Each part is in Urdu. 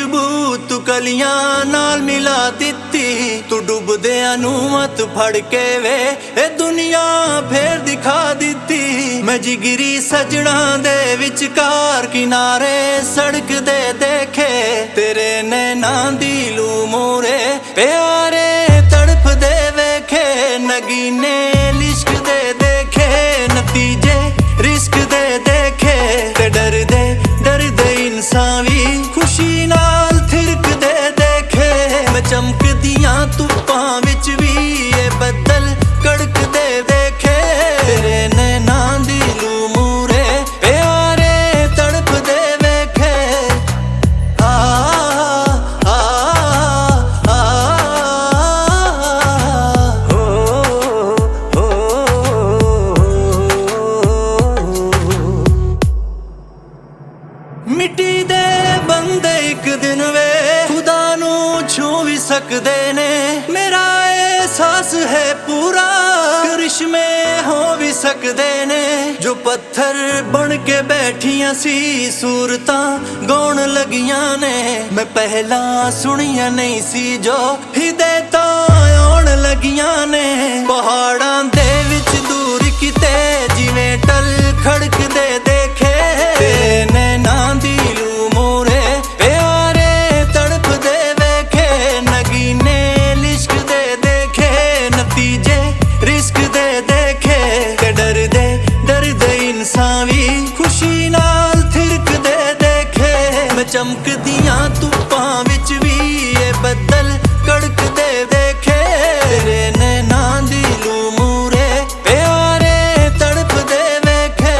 ਖੁਸ਼ਬੂ ਤੂੰ ਕਲੀਆਂ ਨਾਲ ਮਿਲਾ ਦਿੱਤੀ, ਤੂੰ ਡੁੱਬਦਿਆਂ ਨੂੰ ਮਤ ਫੜ ਕੇ ਵੇ ਇਹ ਦੁਨੀਆ ਫੇਰ ਦਿਖਾ ਦਿੱਤੀ। ਮੈਂ ਜਿਗਰੀ ਸਜਣਾ ਦੇ ਵਿਚਕਾਰ ਕਿਨਾਰੇ ਸੜਕ ਦੇ ਦੇਖੇ, ਤੇਰੇ ਨੈਣਾਂ ਦੀ ਲੂ ਮੂਰੇ ਪਿਆਰੇ ਤੜਫਦੇ ਵੇਖੇ। ਨਗੀਨੇ ਲਿਸ਼ਕ ਦੇ ਦੇਖੇ, ਨਤੀਜੇ ਰਿਸਕ ਦੇ ਦੇਖੇ, ਤੇ ਡਰਦੇ ਡਰਦੇ ਇਨਸਾਨ ਵੀ ਖੁਸ਼ੀ ਨਾਲ ਥਿਰਕਦੇ ਦੇਖੇ। ਮੈਂ ਚਮਕਦੀਆਂ ਧੁੱਪਾਂ ਵਿੱਚ ਵੀ ਇਹ ਬੱਦਲ ਕੜਕਦੇ ਦੇਖੇ, ਤੇਰੇ ਨੈਣਾਂ ਦੀ ਲੂ ਮੂਰੇ ਪਿਆਰੇ ਤੜਫਦੇ ਵੇਖੇ। ਆ ਆ ਆ ਮਿੱਟੀ ਦੇ ਬੰਦੇ ਇੱਕ ਦਿਨ ਵੇ ਖੁਦਾ ਨੂੰ ਛੂ ਵੀ ਸਕਦੇ ਨੇ। ਮੇਰਾ ਅਹਿਸਾਸ ਹੈ ਪੂਰਾ ਕਰਿਸ਼ਮੇ ਹੋ ਵੀ ਸਕਦੇ ਨੇ। ਜੋ ਪੱਥਰ ਬਣ ਕੇ ਬੈਠੀਆਂ ਸੀ ਸੂਰਤਾਂ ਗਾਉਣ ਲੱਗੀਆਂ ਨੇ। ਮੈਂ ਪਹਿਲਾਂ ਸੁਣੀਆਂ ਨਹੀਂ ਸੀ ਜੋ ਹਿਦਾਇਤਾਂ ਆਉਣ ਲੱਗੀਆਂ ਨੇ। ਪਹਾੜਾਂ ਦੇ ਵਿੱਚ ਦੂਰ ਕਿਤੇ ਜਿਵੇਂ ਟਲ ਖੜਕਦੇ ਦੇਖੇ, ਤੇਰੇ ਨੈਣਾਂ ਦੀ ਲੂ ਮੂਰੇ ਪਿਆਰੇ ਤੜਫਦੇ ਵੇਖੇ। ਨਗੀਨੇ ਲਿਸ਼ਕਦੇ ਦੇਖੇ, ਨਤੀਜੇ ਰਿਸਕ ਦੇ ਦੇਖੇ, ਤੇ ਡਰਦੇ ਡਰਦੇ ਇਨਸਾਨ ਵੀ ਖੁਸ਼ੀ ਨਾਲ ਥਿਰਕਦੇ ਦੇਖੇ। ਮੈਂ ਚਮਕਦੀਆਂ ਧੁੱਪਾਂ ਵਿੱਚ ਵੀ ਇਹ ਬੱਦਲ ਕੜਕਦੇ ਦੇਖੇ, ਤੇਰੇ ਨੈਣਾਂ ਦੀ ਲੂ ਮੂਰੇ ਪਿਆਰੇ ਤੜਫਦੇ ਵੇਖੇ।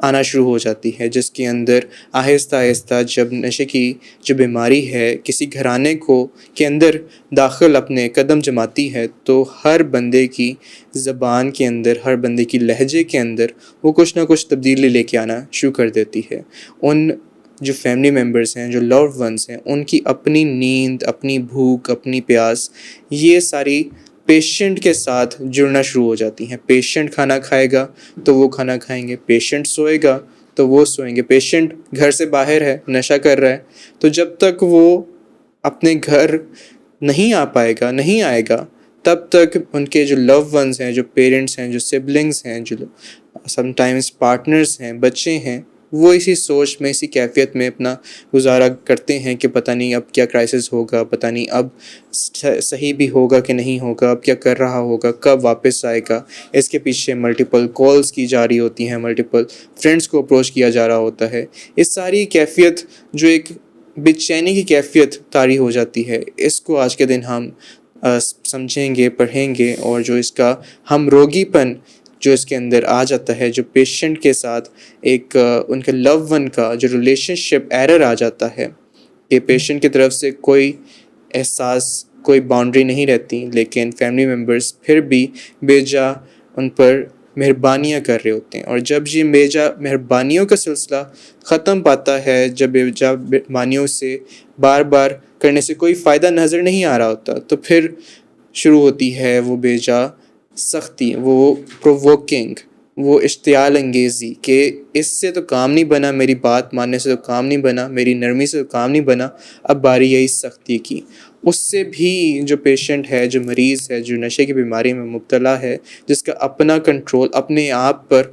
آنا شروع ہو جاتی ہے، جس کے اندر آہستہ آہستہ جب نشے کی جو بیماری ہے کسی گھرانے کے اندر داخل اپنے قدم جماتی ہے، تو ہر بندے کی زبان کے اندر، ہر بندے کی لہجے کے اندر وہ کچھ نہ کچھ تبدیلی لے کے آنا شروع کر دیتی ہے. ان جو فیملی ممبرس ہیں، جو لوڈ ونس ہیں، ان کی اپنی نیند، اپنی بھوک، اپنی پیاس، یہ ساری پیشنٹ کے ساتھ جڑنا شروع ہو جاتی ہیں. پیشنٹ کھانا کھائے گا تو وہ کھانا کھائیں گے، پیشنٹ سوئے گا تو وہ سوئیں گے. پیشنٹ گھر سے باہر ہے، نشہ کر رہا ہے، تو جب تک وہ اپنے گھر نہیں آئے گا تب تک ان کے جو لو ونس ہیں، جو پیرنٹس ہیں، جو سبلنگس ہیں، جو سم ٹائمز پارٹنرز ہیں، بچے ہیں، وہ اسی سوچ میں، اسی کیفیت میں اپنا گزارا کرتے ہیں کہ پتہ نہیں اب کیا کرائسس ہوگا، پتہ نہیں اب صحیح بھی ہوگا کہ نہیں ہوگا، اب کیا کر رہا ہوگا، کب واپس آئے گا. اس کے پیچھے ملٹیپل کالز کی جا رہی ہوتی ہیں، ملٹیپل فرینڈس کو اپروچ کیا جا رہا ہوتا ہے. اس ساری کیفیت جو ایک بے چینی کی کیفیت طاری ہو جاتی ہے، اس کو آج کے دن ہم سمجھیں گے، پڑھیں گے، اور جو اس کا ہم روگی پن جو اس کے اندر آ جاتا ہے، جو پیشنٹ کے ساتھ ایک ان کے لو ون کا جو ریلیشن شپ ایرر آ جاتا ہے کہ پیشنٹ کی طرف سے کوئی احساس، کوئی باؤنڈری نہیں رہتی، لیکن فیملی ممبرس پھر بھی بے جا ان پر مہربانیاں کر رہے ہوتے ہیں. اور جب یہ بے جا مہربانیوں کا سلسلہ ختم پاتا ہے، جب بے جا مہربانیوں سے بار بار کرنے سے کوئی فائدہ نظر نہیں آ رہا ہوتا، تو پھر شروع ہوتی ہے وہ بے جا سختی، وہ پرووکنگ، وہ اشتعال انگیزی کہ اس سے تو کام نہیں بنا، میری بات ماننے سے تو کام نہیں بنا، میری نرمی سے تو کام نہیں بنا، اب باری ہے اس سختی کی. اس سے بھی جو پیشنٹ ہے، جو مریض ہے، جو نشے کی بیماری میں مبتلا ہے، جس کا اپنا کنٹرول اپنے آپ پر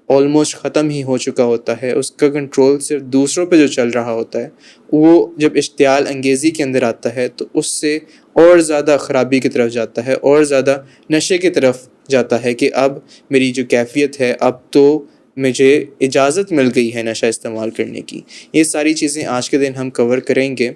آلموسٹ ختم ہی ہو چکا ہوتا ہے، اس کا کنٹرول صرف دوسروں پہ جو چل رہا ہوتا ہے، وہ جب اشتعال انگیزی کے اندر آتا ہے تو اس سے اور زیادہ خرابی کی طرف جاتا ہے، اور زیادہ نشے کی طرف جاتا ہے کہ اب میری جو کیفیت ہے، اب تو مجھے اجازت مل گئی ہے نشہ استعمال کرنے کی. یہ ساری چیزیں آج کے دن ہم کور کریں گے،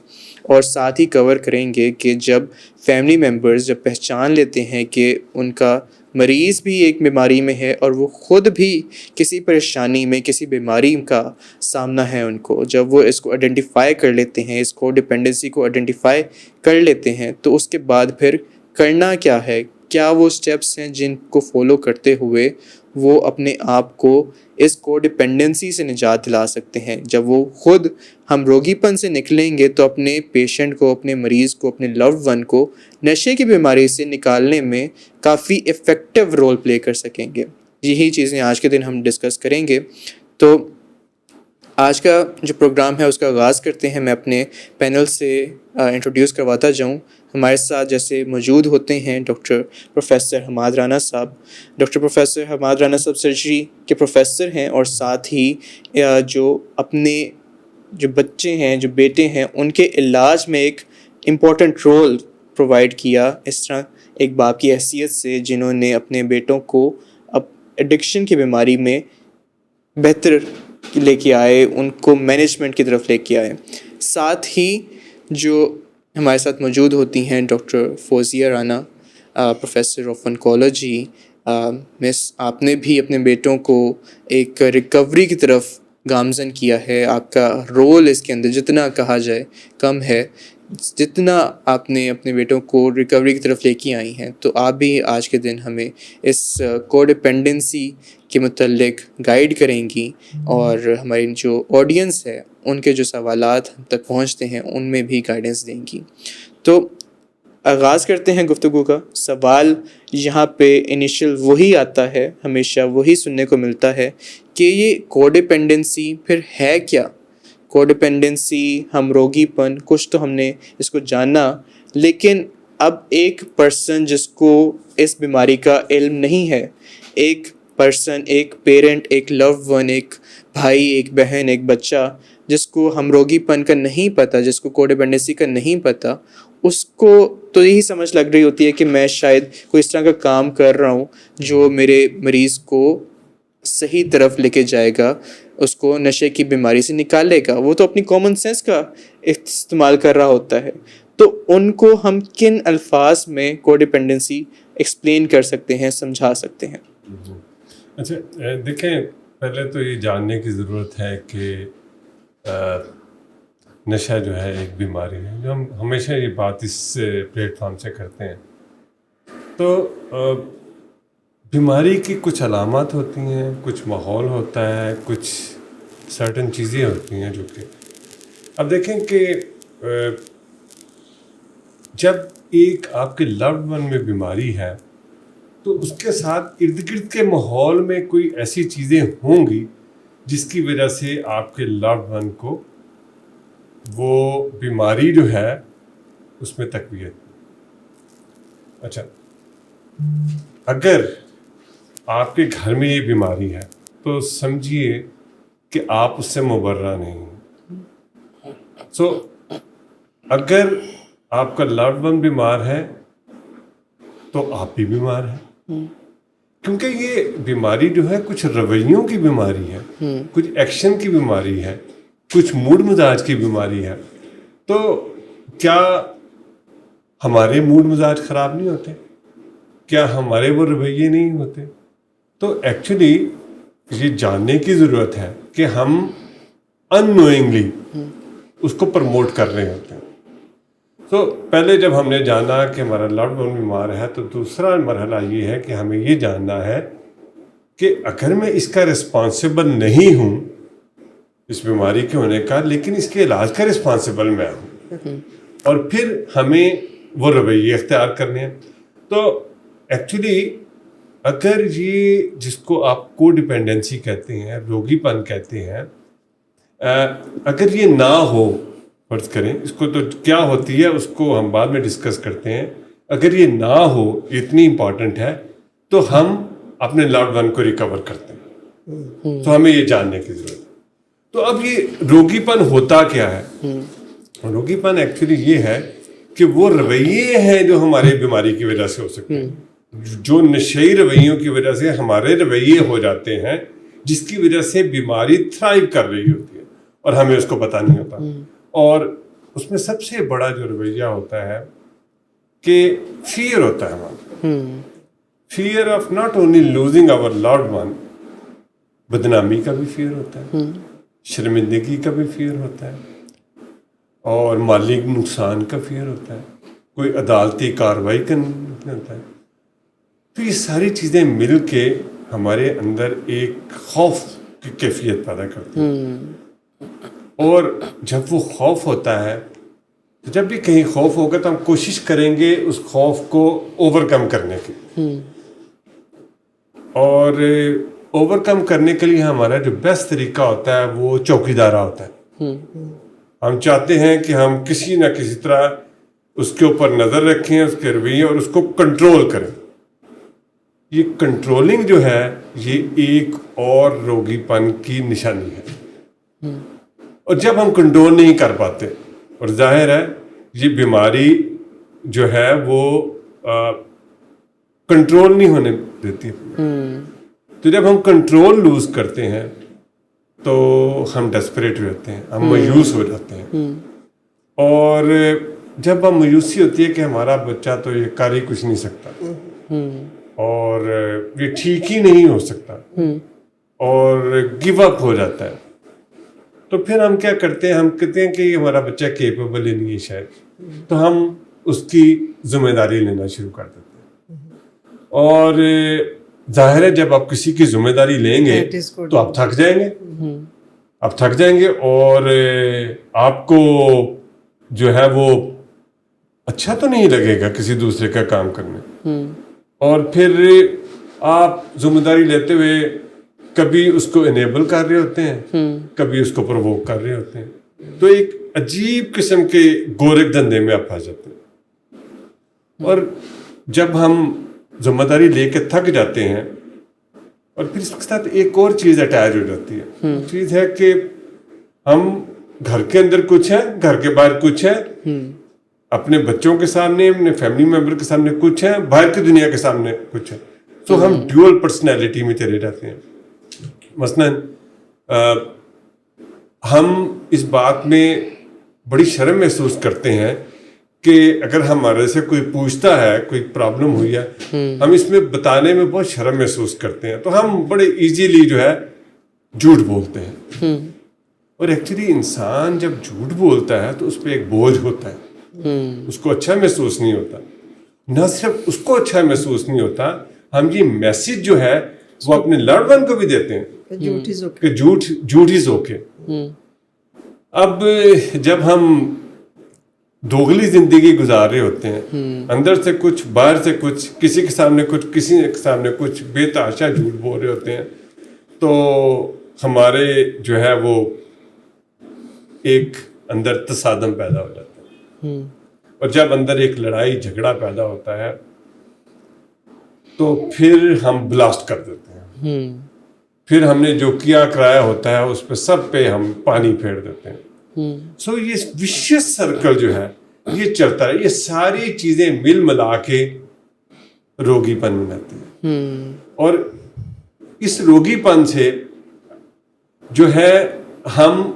اور ساتھ ہی کور کریں گے کہ جب فیملی ممبرز جب پہچان لیتے ہیں کہ ان کا مریض بھی ایک بیماری میں ہے اور وہ خود بھی کسی پریشانی میں، کسی بیماری کا سامنا ہے ان کو، جب وہ اس کو آئیڈینٹیفائی کر لیتے ہیں، اس کو ڈپینڈنسی کو آئیڈینٹیفائی کر لیتے ہیں، تو اس کے بعد پھر کرنا کیا ہے، کیا وہ سٹیپس ہیں جن کو فالو کرتے ہوئے وہ اپنے آپ کو اس کو ڈپینڈنسی سے نجات دلا سکتے ہیں. جب وہ خود ہم روگی پن سے نکلیں گے تو اپنے پیشنٹ کو، اپنے مریض کو، اپنے لوڈ ون کو نشے کی بیماری سے نکالنے میں کافی افیکٹو رول پلے کر سکیں گے. یہی چیزیں آج کے دن ہم ڈسکس کریں گے. تو آج کا جو پروگرام ہے اس کا آغاز کرتے ہیں. میں اپنے پینل سے انٹروڈیوس کرواتا جاؤں. ہمارے ساتھ جیسے موجود ہوتے ہیں ڈاکٹر پروفیسر حماد رانا صاحب. ڈاکٹر پروفیسر حماد رانا صاحب سرجری کے پروفیسر ہیں، اور ساتھ ہی جو اپنے جو بچے ہیں، جو بیٹے ہیں، ان کے علاج میں ایک امپورٹنٹ رول پرووائڈ کیا، اس طرح ایک باپ کی حیثیت سے، جنہوں نے اپنے بیٹوں کو اب ایڈکشن کی بیماری میں بہتر لے کے آئے، ان کو مینجمنٹ کی طرف لے کے آئے. ساتھ ہی جو ہمارے ساتھ موجود ہوتی ہیں doctor Fauzia Rana, professor of oncology. Miss, آپ نے بھی اپنے بیٹوں کو ایک ریکوری کی طرف گامزن کیا ہے. آپ کا رول اس کے اندر جتنا کہا جائے کم ہے، جتنا آپ نے اپنے بیٹوں کو ریکوری کی طرف لے کے آئی ہیں. تو آپ بھی آج کے دن ہمیں اس کو ڈپینڈنسی کے متعلق گائیڈ کریں گی، اور ہماری جو آڈینس ہے ان کے جو سوالات ہم تک پہنچتے ہیں ان میں بھی گائیڈنس دیں گی. تو آغاز کرتے ہیں گفتگو کا. سوال یہاں پہ انیشل وہی آتا ہے، ہمیشہ وہی سننے کو ملتا ہے کہ یہ کو ڈپینڈنسی پھر ہے کیا؟ کو ڈپینڈنسی، ہم روگی پن، کچھ تو ہم نے اس کو جانا، لیکن اب ایک پرسن جس کو اس بیماری کا علم نہیں ہے، ایک پرسن، ایک پیرنٹ، ایک لو ون، ایک بھائی، ایک بہن، ایک بچہ جس کو ہم روگی پن کا نہیں پتہ، جس کو ڈپینڈنسی کا نہیں پتہ، اس کو تو یہی سمجھ لگ رہی ہوتی ہے کہ میں شاید کوئی اس طرح کا کام کر رہا ہوں جو میرے مریض کو صحیح طرف لے کے جائے گا، اس کو نشے کی بیماری سے نکالے گا. وہ تو اپنی کامن سینس کا استعمال کر رہا ہوتا ہے. تو ان کو ہم کن الفاظ میں کو ڈپینڈنسی ایکسپلین کر سکتے ہیں، سمجھا سکتے ہیں؟ اچھا، دیکھیں، پہلے تو یہ جاننے کی ضرورت ہے کہ نشہ جو ہے ایک بیماری ہے، جو ہم ہمیشہ یہ بات اس پلیٹ فارم سے کرتے ہیں. تو بیماری کی کچھ علامات ہوتی ہیں، کچھ ماحول ہوتا ہے، کچھ سرٹن چیزیں ہوتی ہیں جو کہ اب دیکھیں کہ جب ایک آپ کے لوڈ ون میں بیماری ہے تو اس کے ساتھ ارد گرد کے ماحول میں کوئی ایسی چیزیں ہوں گی جس کی وجہ سے آپ کے لوڈ ون کو وہ بیماری جو ہے اس میں تقویت. اچھا، اگر آپ کے گھر میں یہ بیماری ہے تو سمجھیے کہ آپ اس سے مبرہ نہیں ہیں. اگر آپ کا لوڈ ون بیمار ہے تو آپ بھی بیمار ہیں، کیونکہ یہ بیماری جو ہے کچھ رویوں کی بیماری ہے، کچھ ایکشن کی بیماری ہے، کچھ موڈ مزاج کی بیماری ہے. تو کیا ہمارے موڈ مزاج خراب نہیں ہوتے؟ کیا ہمارے وہ رویے نہیں ہوتے؟ تو ایکچولی یہ جاننے کی ضرورت ہے کہ ہم ان نوئنگلی اس کو پروموٹ کر رہے ہوتے ہیں. تو پہلے جب ہم نے جانا کہ ہمارا لوڈ ون بیمار ہے تو دوسرا مرحلہ یہ ہے کہ ہمیں یہ جاننا ہے کہ اگر میں اس کا رسپانسبل نہیں ہوں اس بیماری کے ہونے کا، لیکن اس کے علاج کا رسپانسبل میں ہوں، اور پھر ہمیں وہ رویے اختیار کرنے ہیں. تو ایکچولی اگر یہ جس کو آپ کو ڈیپینڈنسی کہتے ہیں، روگی پن کہتے ہیں، اگر یہ نہ ہو، فرض کریں اس کو، تو کیا ہوتی ہے اس کو ہم بعد میں ڈسکس کرتے ہیں. اگر یہ نہ ہو، اتنی امپورٹنٹ ہے، تو ہم اپنے لوڈ ون کو ریکور کرتے ہیں. تو ہمیں یہ جاننے کی ضرورت ہے. تو اب یہ روگی پن ہوتا کیا ہے؟ روگی پن ایکچولی یہ ہے کہ وہ رویے ہیں جو ہماری بیماری کی وجہ سے ہو سکتے ہیں، جو نشئی رویوں کی وجہ سے ہمارے رویے ہو جاتے ہیں، جس کی وجہ سے بیماری تھرائیو کر رہی ہوتی ہے اور ہمیں اس کو پتہ نہیں ہوتا. اور اس میں سب سے بڑا جو رویہ ہوتا ہے کہ فیئر ہوتا ہے ہمارا، fear of not only losing our loved one, بدنامی کا بھی فیئر ہوتا ہے، شرمندگی کا بھی فیئر ہوتا ہے، اور مالی نقصان کا فیئر ہوتا ہے، کوئی عدالتی کارروائی کا ہوتا ہے. تو یہ ساری چیزیں مل کے ہمارے اندر ایک خوف کی کیفیت پیدا کرتی ہیں. اور جب وہ خوف ہوتا ہے، تو جب بھی کہیں خوف ہوگا تو ہم کوشش کریں گے اس خوف کو اوور کم کرنے کی. اور اوور کم کرنے کے لیے ہمارا جو بیسٹ طریقہ ہوتا ہے وہ چوکی دارہ ہوتا ہے. ہم چاہتے ہیں کہ ہم کسی نہ کسی طرح اس کے اوپر نظر رکھیں، اس کے رویے، اور اس کو کنٹرول کریں. یہ کنٹرولنگ جو ہے یہ ایک اور روگی پن کی نشانی ہے. اور جب ہم کنٹرول نہیں کر پاتے، اور ظاہر ہے یہ بیماری جو ہے وہ کنٹرول نہیں ہونے دیتی، تو جب ہم کنٹرول لوز کرتے ہیں تو ہم ڈیسپریٹ ہو جاتے ہیں، ہم مایوس ہو جاتے ہیں. اور جب ہم مایوسی ہوتی ہے کہ ہمارا بچہ تو یہ کر ہی کچھ نہیں سکتا، اور یہ ٹھیک ہی نہیں ہو سکتا، اور گیو اپ ہو جاتا ہے، تو پھر ہم کیا کرتے ہیں؟ ہم کہتے ہیں کہ یہ ہمارا بچہ کیپیبل ہی نہیں ہے شاید، تو ہم اس کی ذمہ داری لینا شروع کر دیتے ہیں. اور ظاہر ہے جب آپ کسی کی ذمہ داری لیں گے تو آپ تھک جائیں گے، اور آپ کو جو ہے وہ اچھا تو نہیں لگے گا کسی دوسرے کا کام کرنے. اور پھر آپ ذمہ داری لیتے ہوئے کبھی اس کو انیبل کر رہے ہوتے ہیں، کبھی اس کو پرووک کر رہے ہوتے ہیں. تو ایک عجیب قسم کے گورک دھندے میں آپ پھنس جاتے ہیں. اور جب ہم ذمہ داری لے کے تھک جاتے ہیں، اور پھر اس کے ساتھ ایک اور چیز اٹیچ ہو جاتی ہے، چیز ہے کہ ہم گھر کے اندر کچھ ہے، گھر کے باہر کچھ ہے، اپنے بچوں کے سامنے، اپنے فیملی ممبر کے سامنے کچھ ہے، باہر کی دنیا کے سامنے کچھ ہے. تو ہم ڈیول پرسنالٹی میں چلے جاتے ہیں. مثلاً ہم اس بات میں بڑی شرم محسوس کرتے ہیں کہ اگر ہمارے سے کوئی پوچھتا ہے کوئی پرابلم ہوئی ہے، ہم اس میں بتانے میں بہت شرم محسوس کرتے ہیں. تو ہم بڑے ایزیلی جو ہے جھوٹ بولتے ہیں. اور ایکچولی انسان جب جھوٹ بولتا ہے تو اس پہ ایک بوجھ ہوتا ہے, اس کو اچھا محسوس نہیں ہوتا. نہ صرف اس کو اچھا محسوس نہیں ہوتا, ہم یہ میسج جو ہے وہ اپنے لوڈ ون کو بھی دیتے ہیں کہ جھوٹ از اوکے. اب جب ہم دوغلی زندگی گزار رہے ہوتے ہیں, اندر سے کچھ باہر سے کچھ, کسی کے سامنے کچھ کسی کے سامنے کچھ, بے تحاشا جھوٹ بول رہے ہوتے ہیں, تو ہمارے جو ہے وہ ایک اندر تصادم پیدا ہو جاتا ہے. اور جب اندر ایک لڑائی جھگڑا پیدا ہوتا ہے تو پھر ہم بلاسٹ کر دیتے ہیں. پھر ہم نے جو کیا کرایا ہوتا ہے اس پہ سب پہ ہم پانی پھیر دیتے ہیں. سو یہ وشیس سرکل جو ہے یہ چلتا ہے. یہ ساری چیزیں مل ملا کے روگی پن بناتی ہیں. اور اس روگی پن سے جو ہے ہم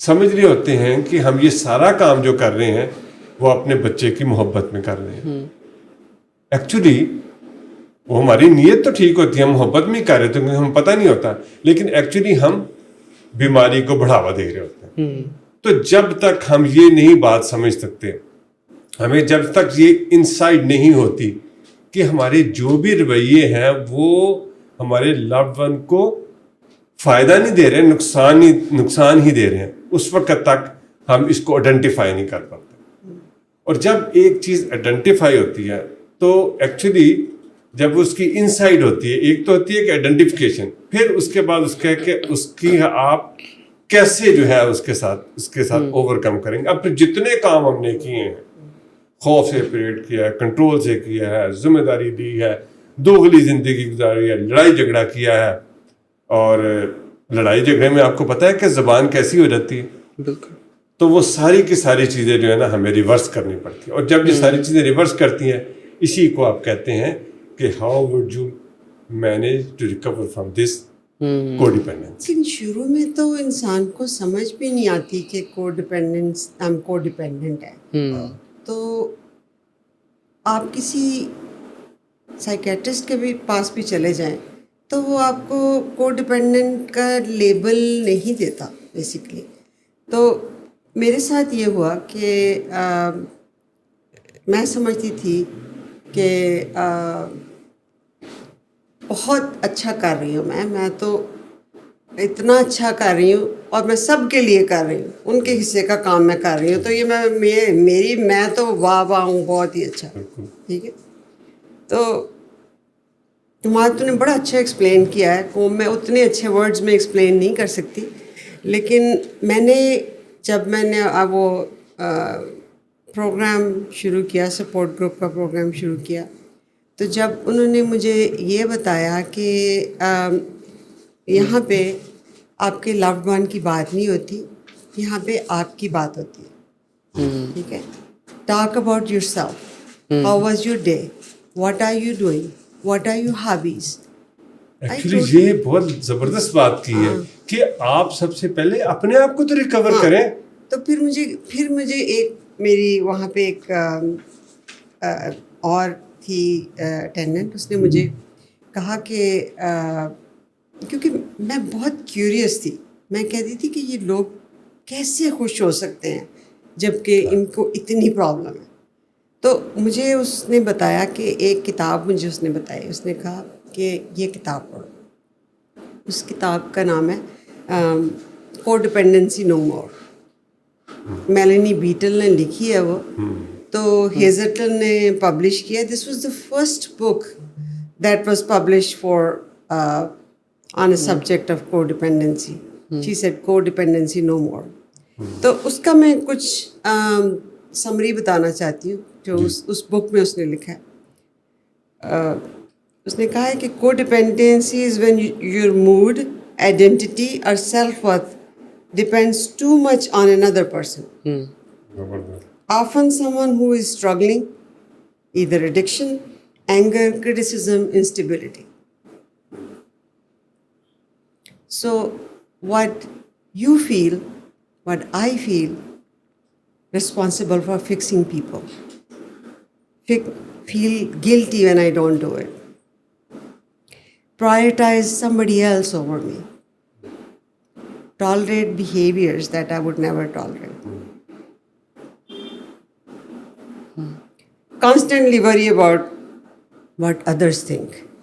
سمجھ رہے ہوتے ہیں کہ ہم یہ سارا کام جو کر رہے ہیں وہ اپنے بچے کی محبت میں کر رہے ہیں. ایکچولی وہ ہماری نیت تو ٹھیک ہوتی ہے, ہم محبت میں کر رہے تھے کیونکہ ہم پتہ نہیں ہوتا, لیکن ایکچولی ہم بیماری کو بڑھاوا دے رہے ہوتے ہیں. تو جب تک ہم یہ نہیں بات سمجھ سکتے, ہمیں جب تک یہ انسائٹ نہیں ہوتی کہ ہمارے جو بھی رویے ہیں وہ ہمارے لوڈ ون کو فائدہ نہیں دے رہے, نقصان ہی دے رہے ہیں, اس وقت تک ہم اس کو آئیڈینٹیفائی نہیں کر پاتے. اور جب ایک چیز آئیڈینٹیفائی ہوتی ہے تو ایکچولی جب اس کی انسائٹ ہوتی ہے, ایک تو ہوتی ہے کہ آئیڈینٹیفیکیشن, پھر اس کے بعد اس کہ اس کی آپ کیسے جو ہے اس کے ساتھ اوور کم کریں گے. اب پھر جتنے کام ہم نے کیے ہیں, خوف سے آپریٹ کیا ہے, کنٹرول سے کیا ہے, ذمہ داری دی ہے, دوغلی زندگی گزاری ہے, لڑائی جھگڑا کیا ہے, اور لڑائی جھگڑے میں آپ کو پتہ ہے کہ زبان کیسی ہو جاتی ہے. بالکل. تو وہ ساری کی ساری چیزیں جو ہے نا ہمیں ریورس کرنی پڑتی ہیں. اور جب یہ ساری چیزیں ریورس کرتی ہیں, اسی کو آپ کہتے ہیں کہ how would you manage to recover from this codependence. لیکن شروع میں تو انسان کو سمجھ بھی نہیں آتی کہ کو ڈیپینڈنٹ ہے. تو آپ کسی سائیکیٹرسٹ کے بھی پاس بھی چلے جائیں تو وہ آپ کو ڈیپینڈنٹ کا لیبل نہیں دیتا بیسیکلی. تو میرے ساتھ یہ ہوا کہ میں سمجھتی تھی کہ بہت اچھا کر رہی ہوں میں تو اتنا اچھا کر رہی ہوں, اور میں سب کے لیے کر رہی ہوں, ان کے حصے کا کام میں کر رہی ہوں. تو یہ میں تو واہ ہوں, بہت ہی اچھا. ٹھیک ہے. تو تو نے بڑا اچھا ایکسپلین کیا ہے, میں اتنے اچھے ورڈز میں ایکسپلین نہیں کر سکتی, لیکن جب میں نے وہ پروگرام شروع کیا, سپورٹ گروپ کا پروگرام شروع کیا, تو جب انہوں نے مجھے یہ بتایا کہ یہاں پہ آپ کے لوڈ ون کی بات نہیں ہوتی, یہاں پہ آپ کی بات ہوتی ہے. ٹھیک ہے. Talk about yourself, how was your day, what are you doing, what are your hobbies. Actually یہ بہت زبردست بات کی ہے کہ آپ سب سے پہلے اپنے آپ کو تو ریکور کریں. تو پھر مجھے ایک میری وہاں پہ ایک اور تھی اٹینڈنٹ, اس نے مجھے کہا کہ کیونکہ میں بہت کیوریس تھی, میں کہتی تھی کہ یہ لوگ کیسے خوش ہو سکتے ہیں جب کہ ان کو اتنی پرابلم ہے. تو مجھے اس نے بتایا کہ ایک کتاب مجھے اس نے بتائی, اس نے کہا کہ یہ کتاب پڑھو. اس کتاب کا نام ہے کو ڈیپینڈنسی نو مور. میلنی بیٹل نے لکھی ہے وہ, تو ہیزرٹن نے پبلش کیا. This was the first book that was publish for on a subject of کو ڈیپینڈنسی. شی سیڈ کو ڈیپینڈنسی نو مور. تو اس کا میں کچھ سمری بتانا چاہتی ہوں جو اس بک میں اس نے لکھا ہے. اس نے کہا ہے کہ کو dependency is when your mood, identity اور self worth depends too much on another person. Often someone who is struggling, either addiction, anger, criticism, instability. So what you feel, what I feel, responsible for fixing people. Feel guilty when I don't do it. Prioritize somebody else over me. tolerate behaviors that I would never tolerate. Constantly worry about what others think.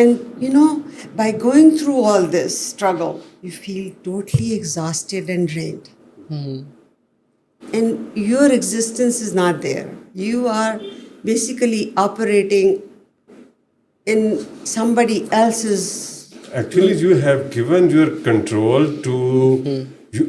And you know, by going through all this struggle, you feel totally exhausted and drained. And your existence is not there. You are basically operating in somebody else's. Actually, you have given your control to.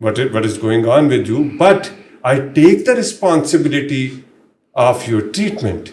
what is going on with you, but I take the responsibility of your treatment.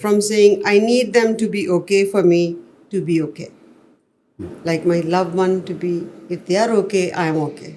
from saying I need them to be okay for me to be okay, like my loved one to be, if they are okay I am okay.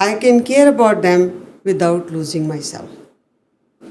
I can care about them without losing myself.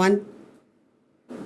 1,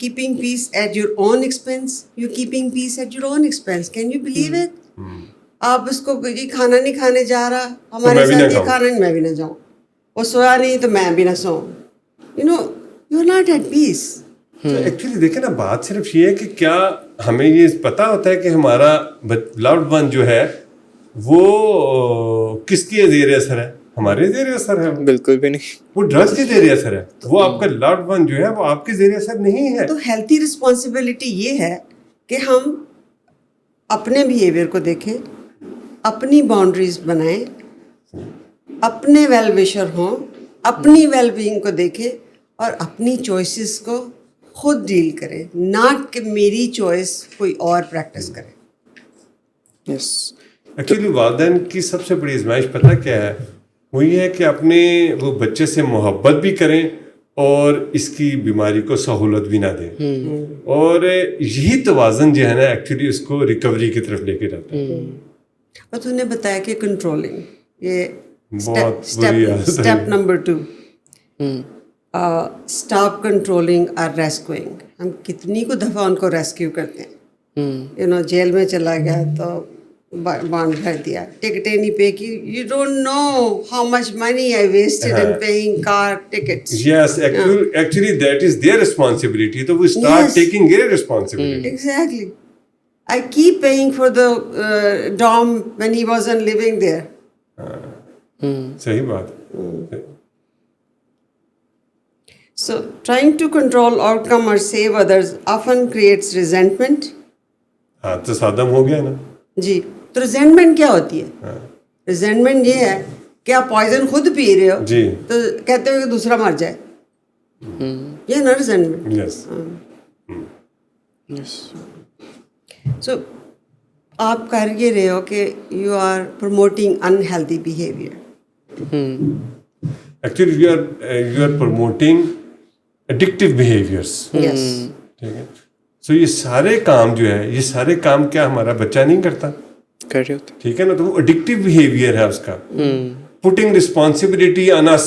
keeping peace at your own expense. You're keeping peace at your own expense. Can you believe it? آپ اس کو یہ کھانا نہیں کھانے جا رہا, ہمارے ساتھ یہ کھانا نہیں, میں بھی نہ جاؤں. وہ سویا نہیں تو میں بھی نہ سوؤں. you're not at peace. Actually دیکھیں نا, بات صرف یہ ہے کہ کیا ہمیں یہ پتا ہوتا ہے کہ ہمارا لوڈ ون جو ہے وہ کس کی زیر اثر ہے؟ ہمارے زیر اثر ہے. بالکل بھی نہیں. وہ ڈرگس کے زیر اثر ہے. وہ آپ کا لوڈ ون جو ہے وہ آپ کے زیر اثر نہیں ہے. تو ہیلتھی رسپانسبلٹی یہ ہے کہ ہم اپنے بیہیویئر کو دیکھیں, اپنی باؤنڈریز بنائیں, اپنے ویل وشر ہوں, اپنی ویل بینگ کو دیکھیں اور اپنی چوائسیز کو خود ڈیل کریں, ناٹ کہ میری چوائس کوئی اور پریکٹس کرے. یس. ایکچولی والدین کی سب سے بڑی آزمائش پتہ کیا ہے؟ وہ یہ ہے کہ اپنے وہ بچے سے محبت بھی کریں اور اس کی بیماری کو سہولت بھی نہ دیں. اور یہی توازن جو ہے نا ایکچولی اس کو ریکوری کی طرف لے کے جاتا ہے. اور تو نے بتایا کہ کنٹرولنگ, یہ اسٹیپ نمبر 2, اسٹاپ کنٹرولنگ اور ریسکیوئنگ. ہم کتنی کو دفعہ ان کو ریسکیو کرتے ہیں. جیل میں چلا گیا تو بانڈ بھر دیا, ٹکٹیں نہیں پے کی. You don't know how much money I wasted in paying car tickets. Yes, actually that is their responsibility. تو وہ start taking their responsibility. Exactly. I keep paying for the dorm when he wasn't living there. صحیح بات. So trying to control outcome or save others often creates resentment. ہاں, تصادم ہو گیا نا. جی, تو ریزینٹمنٹ کیا ہوتی ہے؟ ریزینٹمنٹ یہ ہے کہ آپ پوائزن خود پی رہے ہو جی, تو کہتے ہو کہ دوسرا مر جائے. یہ نا ریزینٹمنٹ. یس. سو آپ کر یہ رہے ہو کہ you are promoting unhealthy behaviour. Actually you are promoting addictive behaviours. Yes. ٹھیک ہے. سو یہ سارے کام جو ہے, یہ سارے کام کیا ہمارا بچہ نہیں کرتا؟ کر رہے ہوتے. ٹھیک ہے نا. تو وہ ایڈکٹیو بیہیویئر ہے اس کا. Putting responsibility on us.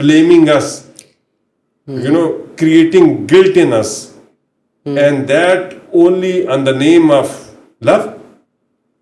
blaming us, you know, creating guilt in us, and that only on the name of love.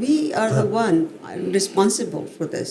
we are the one responsible for this.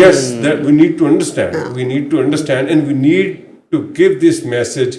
Yes, that we need to understand. We need to understand and we need to give this message.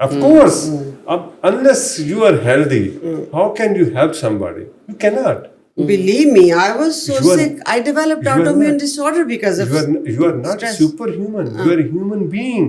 Of course, unless you are healthy, how can you help somebody? You cannot. Believe me, I was so You are- sick. I developed you are autoimmune not- disorder because of You are not stress. superhuman. You are a human being.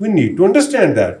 We need to understand that.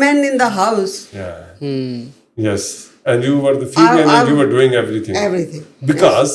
men in the house. Yes, and you were the female and you were doing everything. Everything. Because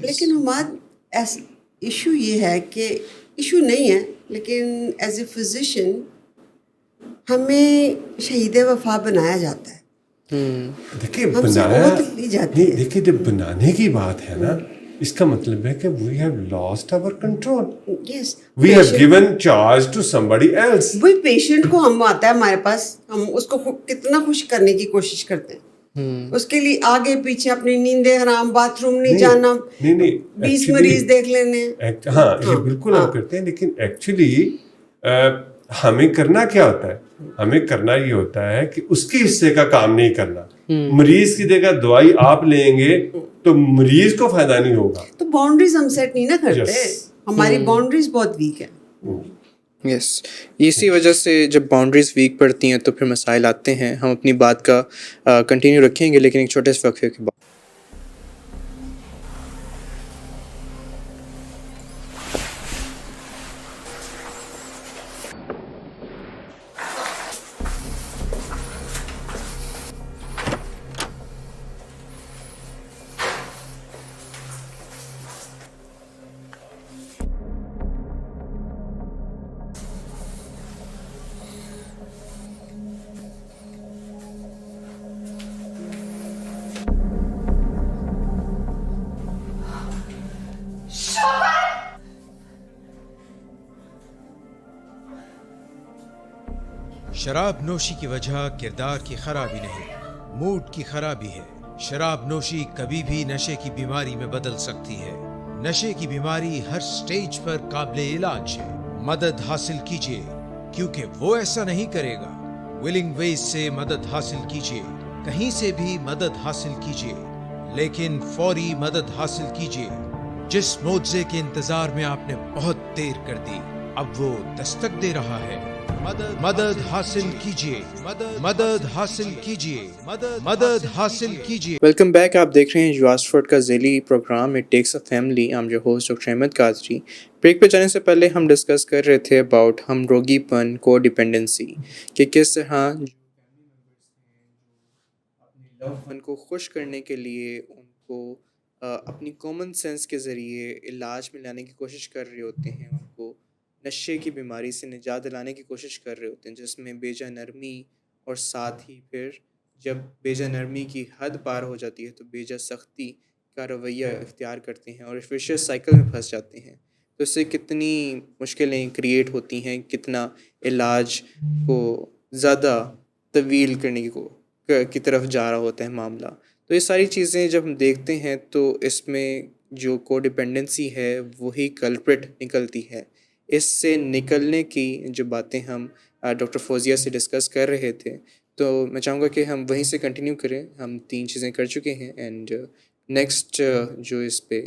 لیکن ہمارا ایشو یہ ہے کہ ایشو نہیں ہے، لیکن ایز اے فزیشین ہمیں شہید وفا بنایا جاتا ہے. دیکھیے ہم سے بنایا بہت لی جاتی ہے. نہیں، دیکھیے جب بنانے کی بات ہے نا، اس کا مطلب ہے کہ we have lost our control, yes, we have given charge to somebody else. وہی پیشنٹ کو ہم آتا ہے ہمارے پاس، ہم اس کو کتنا خوش کرنے کی کوشش کرتے ہیں، اس کے لیے آگے پیچھے اپنی نیندیں حرام، باتھ روم نہیں جانا، نہیں 20 مریض دیکھ لینے. ہاں یہ بالکل ہم کرتے ہیں، لیکن ایکچولی ہمیں کرنا کیا ہوتا ہے؟ ہمیں کرنا یہ ہوتا ہے کہ اس کے حصے کا کام نہیں کرنا. مریض کی جگہ دوائی آپ لیں گے تو مریض کو فائدہ نہیں ہوگا. تو باؤنڈریز ہم سیٹ نہیں نا کرتے، ہماری باؤنڈریز بہت ویک ہے. یس، اسی وجہ سے جب باؤنڈریز ویک پڑتی ہیں تو پھر مسائل آتے ہیں. ہم اپنی بات کا کنٹینیو رکھیں گے، لیکن ایک چھوٹے سے وقفے کے بعد. شراب نوشی کی وجہ کردار کی خرابی نہیں، موڈ کی خرابی ہے. شراب نوشی کبھی بھی نشے کی بیماری میں بدل سکتی ہے. نشے کی بیماری ہر سٹیج پر قابل علاج ہے. مدد حاصل کیجیے، کیونکہ وہ ایسا نہیں کرے گا. ولنگ ویز سے مدد حاصل کیجیے، کہیں سے بھی مدد حاصل کیجیے، لیکن فوری مدد حاصل کیجیے. جس معجزے کے انتظار میں آپ نے بہت دیر کر دی، اب وہ دستک دے رہا ہے. مدد حاصل کیجیے، مدد حاصل کیجیے، مدد حاصل کیجیے. Welcome back. آپ دیکھ رہے ہیں یو آسک فار اٹ کا ذیلی programme it takes a family. I'm your host doctor Ahmed Qadri. Break پہ جانے سے پہلے ہم ڈسکس کر رہے تھے اباؤٹ ہم روگی پن، کو ڈیپینڈنسی، کہ کس طرح اپنے لو ون کو خوش کرنے کے لیے ان کو اپنی کامن سینس کے ذریعے علاج میں لانے کی کوشش کر رہے ہوتے ہیں، ان کو نشے کی بیماری سے نجات دلانے کی کوشش کر رہے ہوتے ہیں، جس میں بیجا نرمی اور ساتھ ہی پھر جب بیجا نرمی کی حد پار ہو جاتی ہے تو بیجا سختی کا رویہ اختیار کرتے ہیں اور ویشیس سائیکل میں پھنس جاتے ہیں. تو اس سے کتنی مشکلیں کریٹ ہوتی ہیں، کتنا علاج کو زیادہ طویل کرنے کی طرف جا رہا ہوتا ہے معاملہ. تو یہ ساری چیزیں جب ہم دیکھتے ہیں تو اس میں جو کو ڈیپینڈنسی ہے وہی کلپرٹ نکلتی ہے. اس سے نکلنے کی جو باتیں ہم ڈاکٹر فوزیہ سے ڈسکس کر رہے تھے، تو میں چاہوں گا کہ ہم وہیں سے کنٹینیو کریں. ہم 3 چیزیں کر چکے ہیں اینڈ نیکسٹ جو اس پہ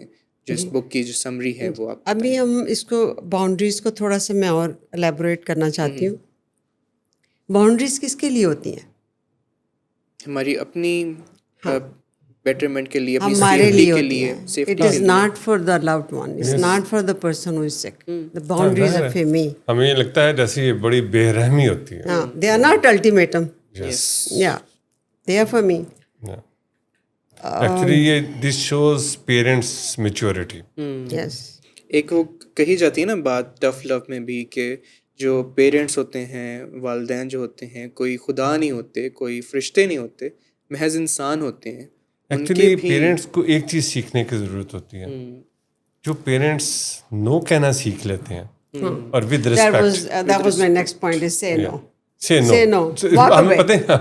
جو اس بک کی جو سمری ہے وہ آپ ابھی ہم اس کو باؤنڈریز کو تھوڑا سا میں اور الیبوریٹ کرنا چاہتی ہوں. باؤنڈریز کس کے لیے ہوتی ہیں؟ ہماری اپنی بیٹرمنٹ کے لیے، اپنی ہمارے سیفٹی لیے کے ہوتی لیے. ہیں. It is not for the loved one, it's not for the person who is sick. The boundaries are for me. ہمیں یہ لگتا ہے جیسے یہ بڑی بے رحمی ہوتی ہے. ہاں، دے آر ناٹ الٹیمیٹم. یا they are for me. Actually یہ this shows parents maturity. Yes. ایک وہ کہی جاتی ہے نا بات ٹف لو میں بھی، کہ جو پیرنٹس ہوتے ہیں، والدین جو ہوتے ہیں، کوئی خدا نہیں ہوتے، کوئی فرشتے نہیں ہوتے، محض انسان ہوتے ہیں. ایکچولی پیرنٹس کو ایک چیز سیکھنے کی ضرورت ہوتی ہے. جو پیرنٹس نو کہنا سیکھ لیتے ہیں اور with respect, That was my next point is say no. say no. ہمیں پتہ ہے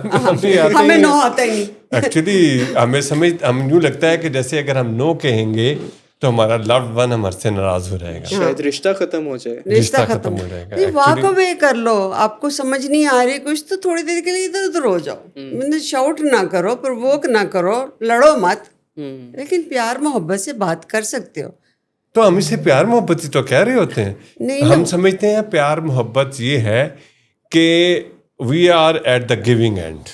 ہمیں نو آتا ہی نہیں. ایکچولی ہم یوں لگتا ہے کہ جیسے اگر ہم نو کہیں گے تو ہمارا لوڈ ون ہمارے سے ناراض ہو جائے گا، شاید رشتہ ختم ہو جائے. رشتہ ختم ہو جائے گا. واک اوے کر لو. آپ کو سمجھ نہیں آ رہی کچھ تو تھوڑی دیر کے لیے ادھر ادھر ہو جاؤ. شاؤٹ نہ کرو، پرووک نہ کرو، لڑو مت، لیکن پیار محبت سے بات کر سکتے ہو. تو ہم اسے پیار محبت ہی تو کہہ رہے ہوتے ہیں. ہم سمجھتے ہیں پیار محبت یہ ہے کہ we are at the giving end,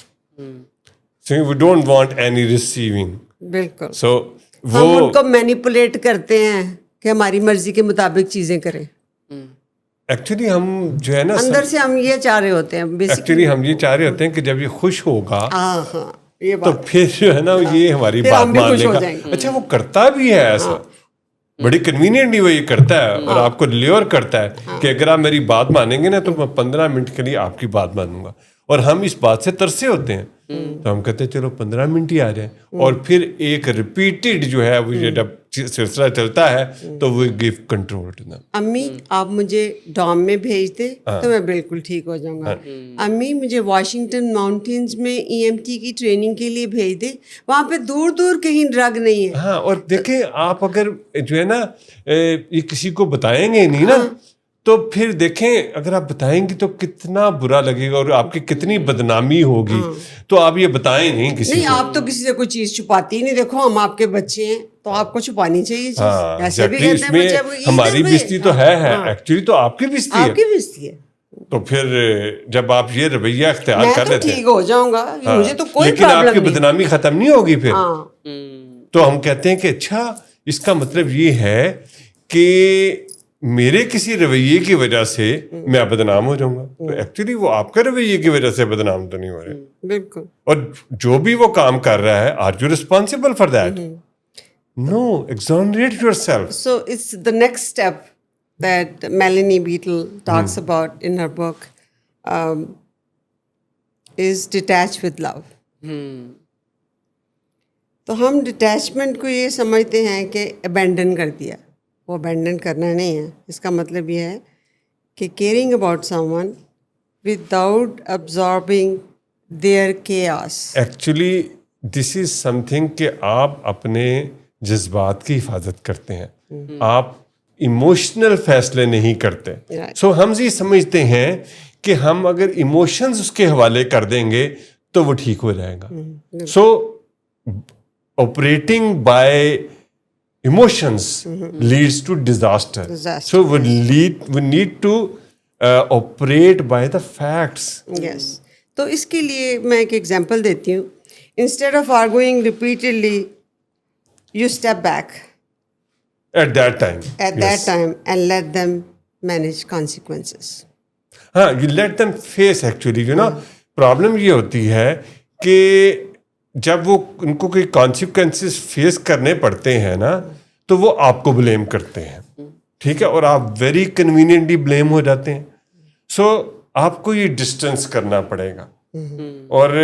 so we don't want any receiving. بالکل. سو ہم ان کو مینیپولیٹ کرتے ہیں کہ ہماری مرضی کے مطابق چیزیں کریں. ایکچولی ہم جو ہے نا اندر سے ہم یہ چاہ رہے ہوتے ہیں ایکچولی ہم یہ چاہ رہے ہوتے ہیں کہ جب یہ خوش ہوگا ہاں یہ تو بات پھر جو ہے نا یہ ہماری بات مان لے گا. اچھا وہ کرتا بھی ہے ایسا، بڑی کنوینئنٹلی وہ یہ کرتا ہے اور آپ کو لیور کرتا ہے کہ اگر آپ میری بات مانیں گے نا تو میں 15 منٹ کے لیے آپ کی بات مانوں گا. اور ہم اس بات سے ترسے ہوتے ہیں تو ہم کہتے ہیں چلو 15 منٹ ہی آ جائیں. اور پھر ایک ریپیٹڈ جو ہے وہ جب سلسلہ چلتا ہے تو وہ گیو کنٹرول ٹو دیم. امی آپ مجھے ڈام میں بھیج دیں تو میں بالکل ٹھیک ہو جاؤں گا. امی مجھے واشنگٹن ماؤنٹینز میں EMT کی ٹریننگ کے لیے بھیج دیں, وہاں پہ دور دور کہیں ڈرگ نہیں ہے. ہاں, اور دیکھیں آپ اگر جو ہے نا یہ کسی کو بتائیں گے نہیں نا تو پھر دیکھیں اگر آپ بتائیں گی تو کتنا برا لگے گا اور آپ کی کتنی بدنامی ہوگی. تو آپ یہ بتائیں نہیں کسی نہیں, آپ تو کسی سے کوئی چیز چھپاتی ہی نہیں. دیکھو ہم آپ کے بچے ہیں تو آپ کو چھپانی چاہیے چیز. ایسے بھی کہتے ہیں بچے ہماری بےزتی تو ہے ایکچولی تو آپ کی بےزتی ہے. آپ کی بےزتی ہے. تو پھر جب آپ یہ رویہ اختیار میں کر تو لیتے ہیں ٹھیک ہو جاؤں گا, مجھے تو کوئی لیکن آپ پرابلم کی نہیں. بدنامی ختم نہیں ہوگی پھر. ہاں, تو ہم کہتے ہیں کہ اچھا اس کا مطلب یہ ہے کہ میرے کسی رویے کی وجہ سے میں بدنام ہو جاؤں گا. تو ایکچولی وہ آپ کا رویے کی وجہ سے بدنام تو نہیں ہو رہے. بالکل. اور جو بھی وہ کام کر رہا ہے are you responsible for that? No, exonerate yourself. So it's the next step that Melanie Beatle talks about in her book, is detach with love. تو ہم ڈٹیچمنٹ کو یہ سمجھتے ہیں کہ ابینڈن کر دیا. وہ ابینڈن کرنا نہیں ہے. اس کا مطلب یہ ہے کہ caring about someone without absorbing their chaos. Actually this is something کہ آپ اپنے جذبات کی حفاظت کرتے ہیں, آپ ایموشنل فیصلے نہیں کرتے. سو ہم یہ سمجھتے ہیں کہ ہم اگر ایموشنز اس کے حوالے کر دیں گے تو وہ ٹھیک ہو جائے گا. So operating by emotions leads to disaster. So we need to operate by the facts. Yes. تو اس کے لیے میں ایک ایگزامپل دیتی ہوں. Instead of arguing repeatedly you step back at that time that time and let them manage consequences. ہاں, you let them face. actually you know problem یہ ہوتی ہے کہ جب وہ ان کو کوئی consequences فیس کرنے پڑتے ہیں نا تو وہ آپ کو بلیم کرتے ہیں, ٹھیک ہے, اور آپ ویری کنوینئنٹلی بلیم ہو جاتے ہیں. سو آپ کو یہ ڈسٹینس کرنا پڑے گا. اور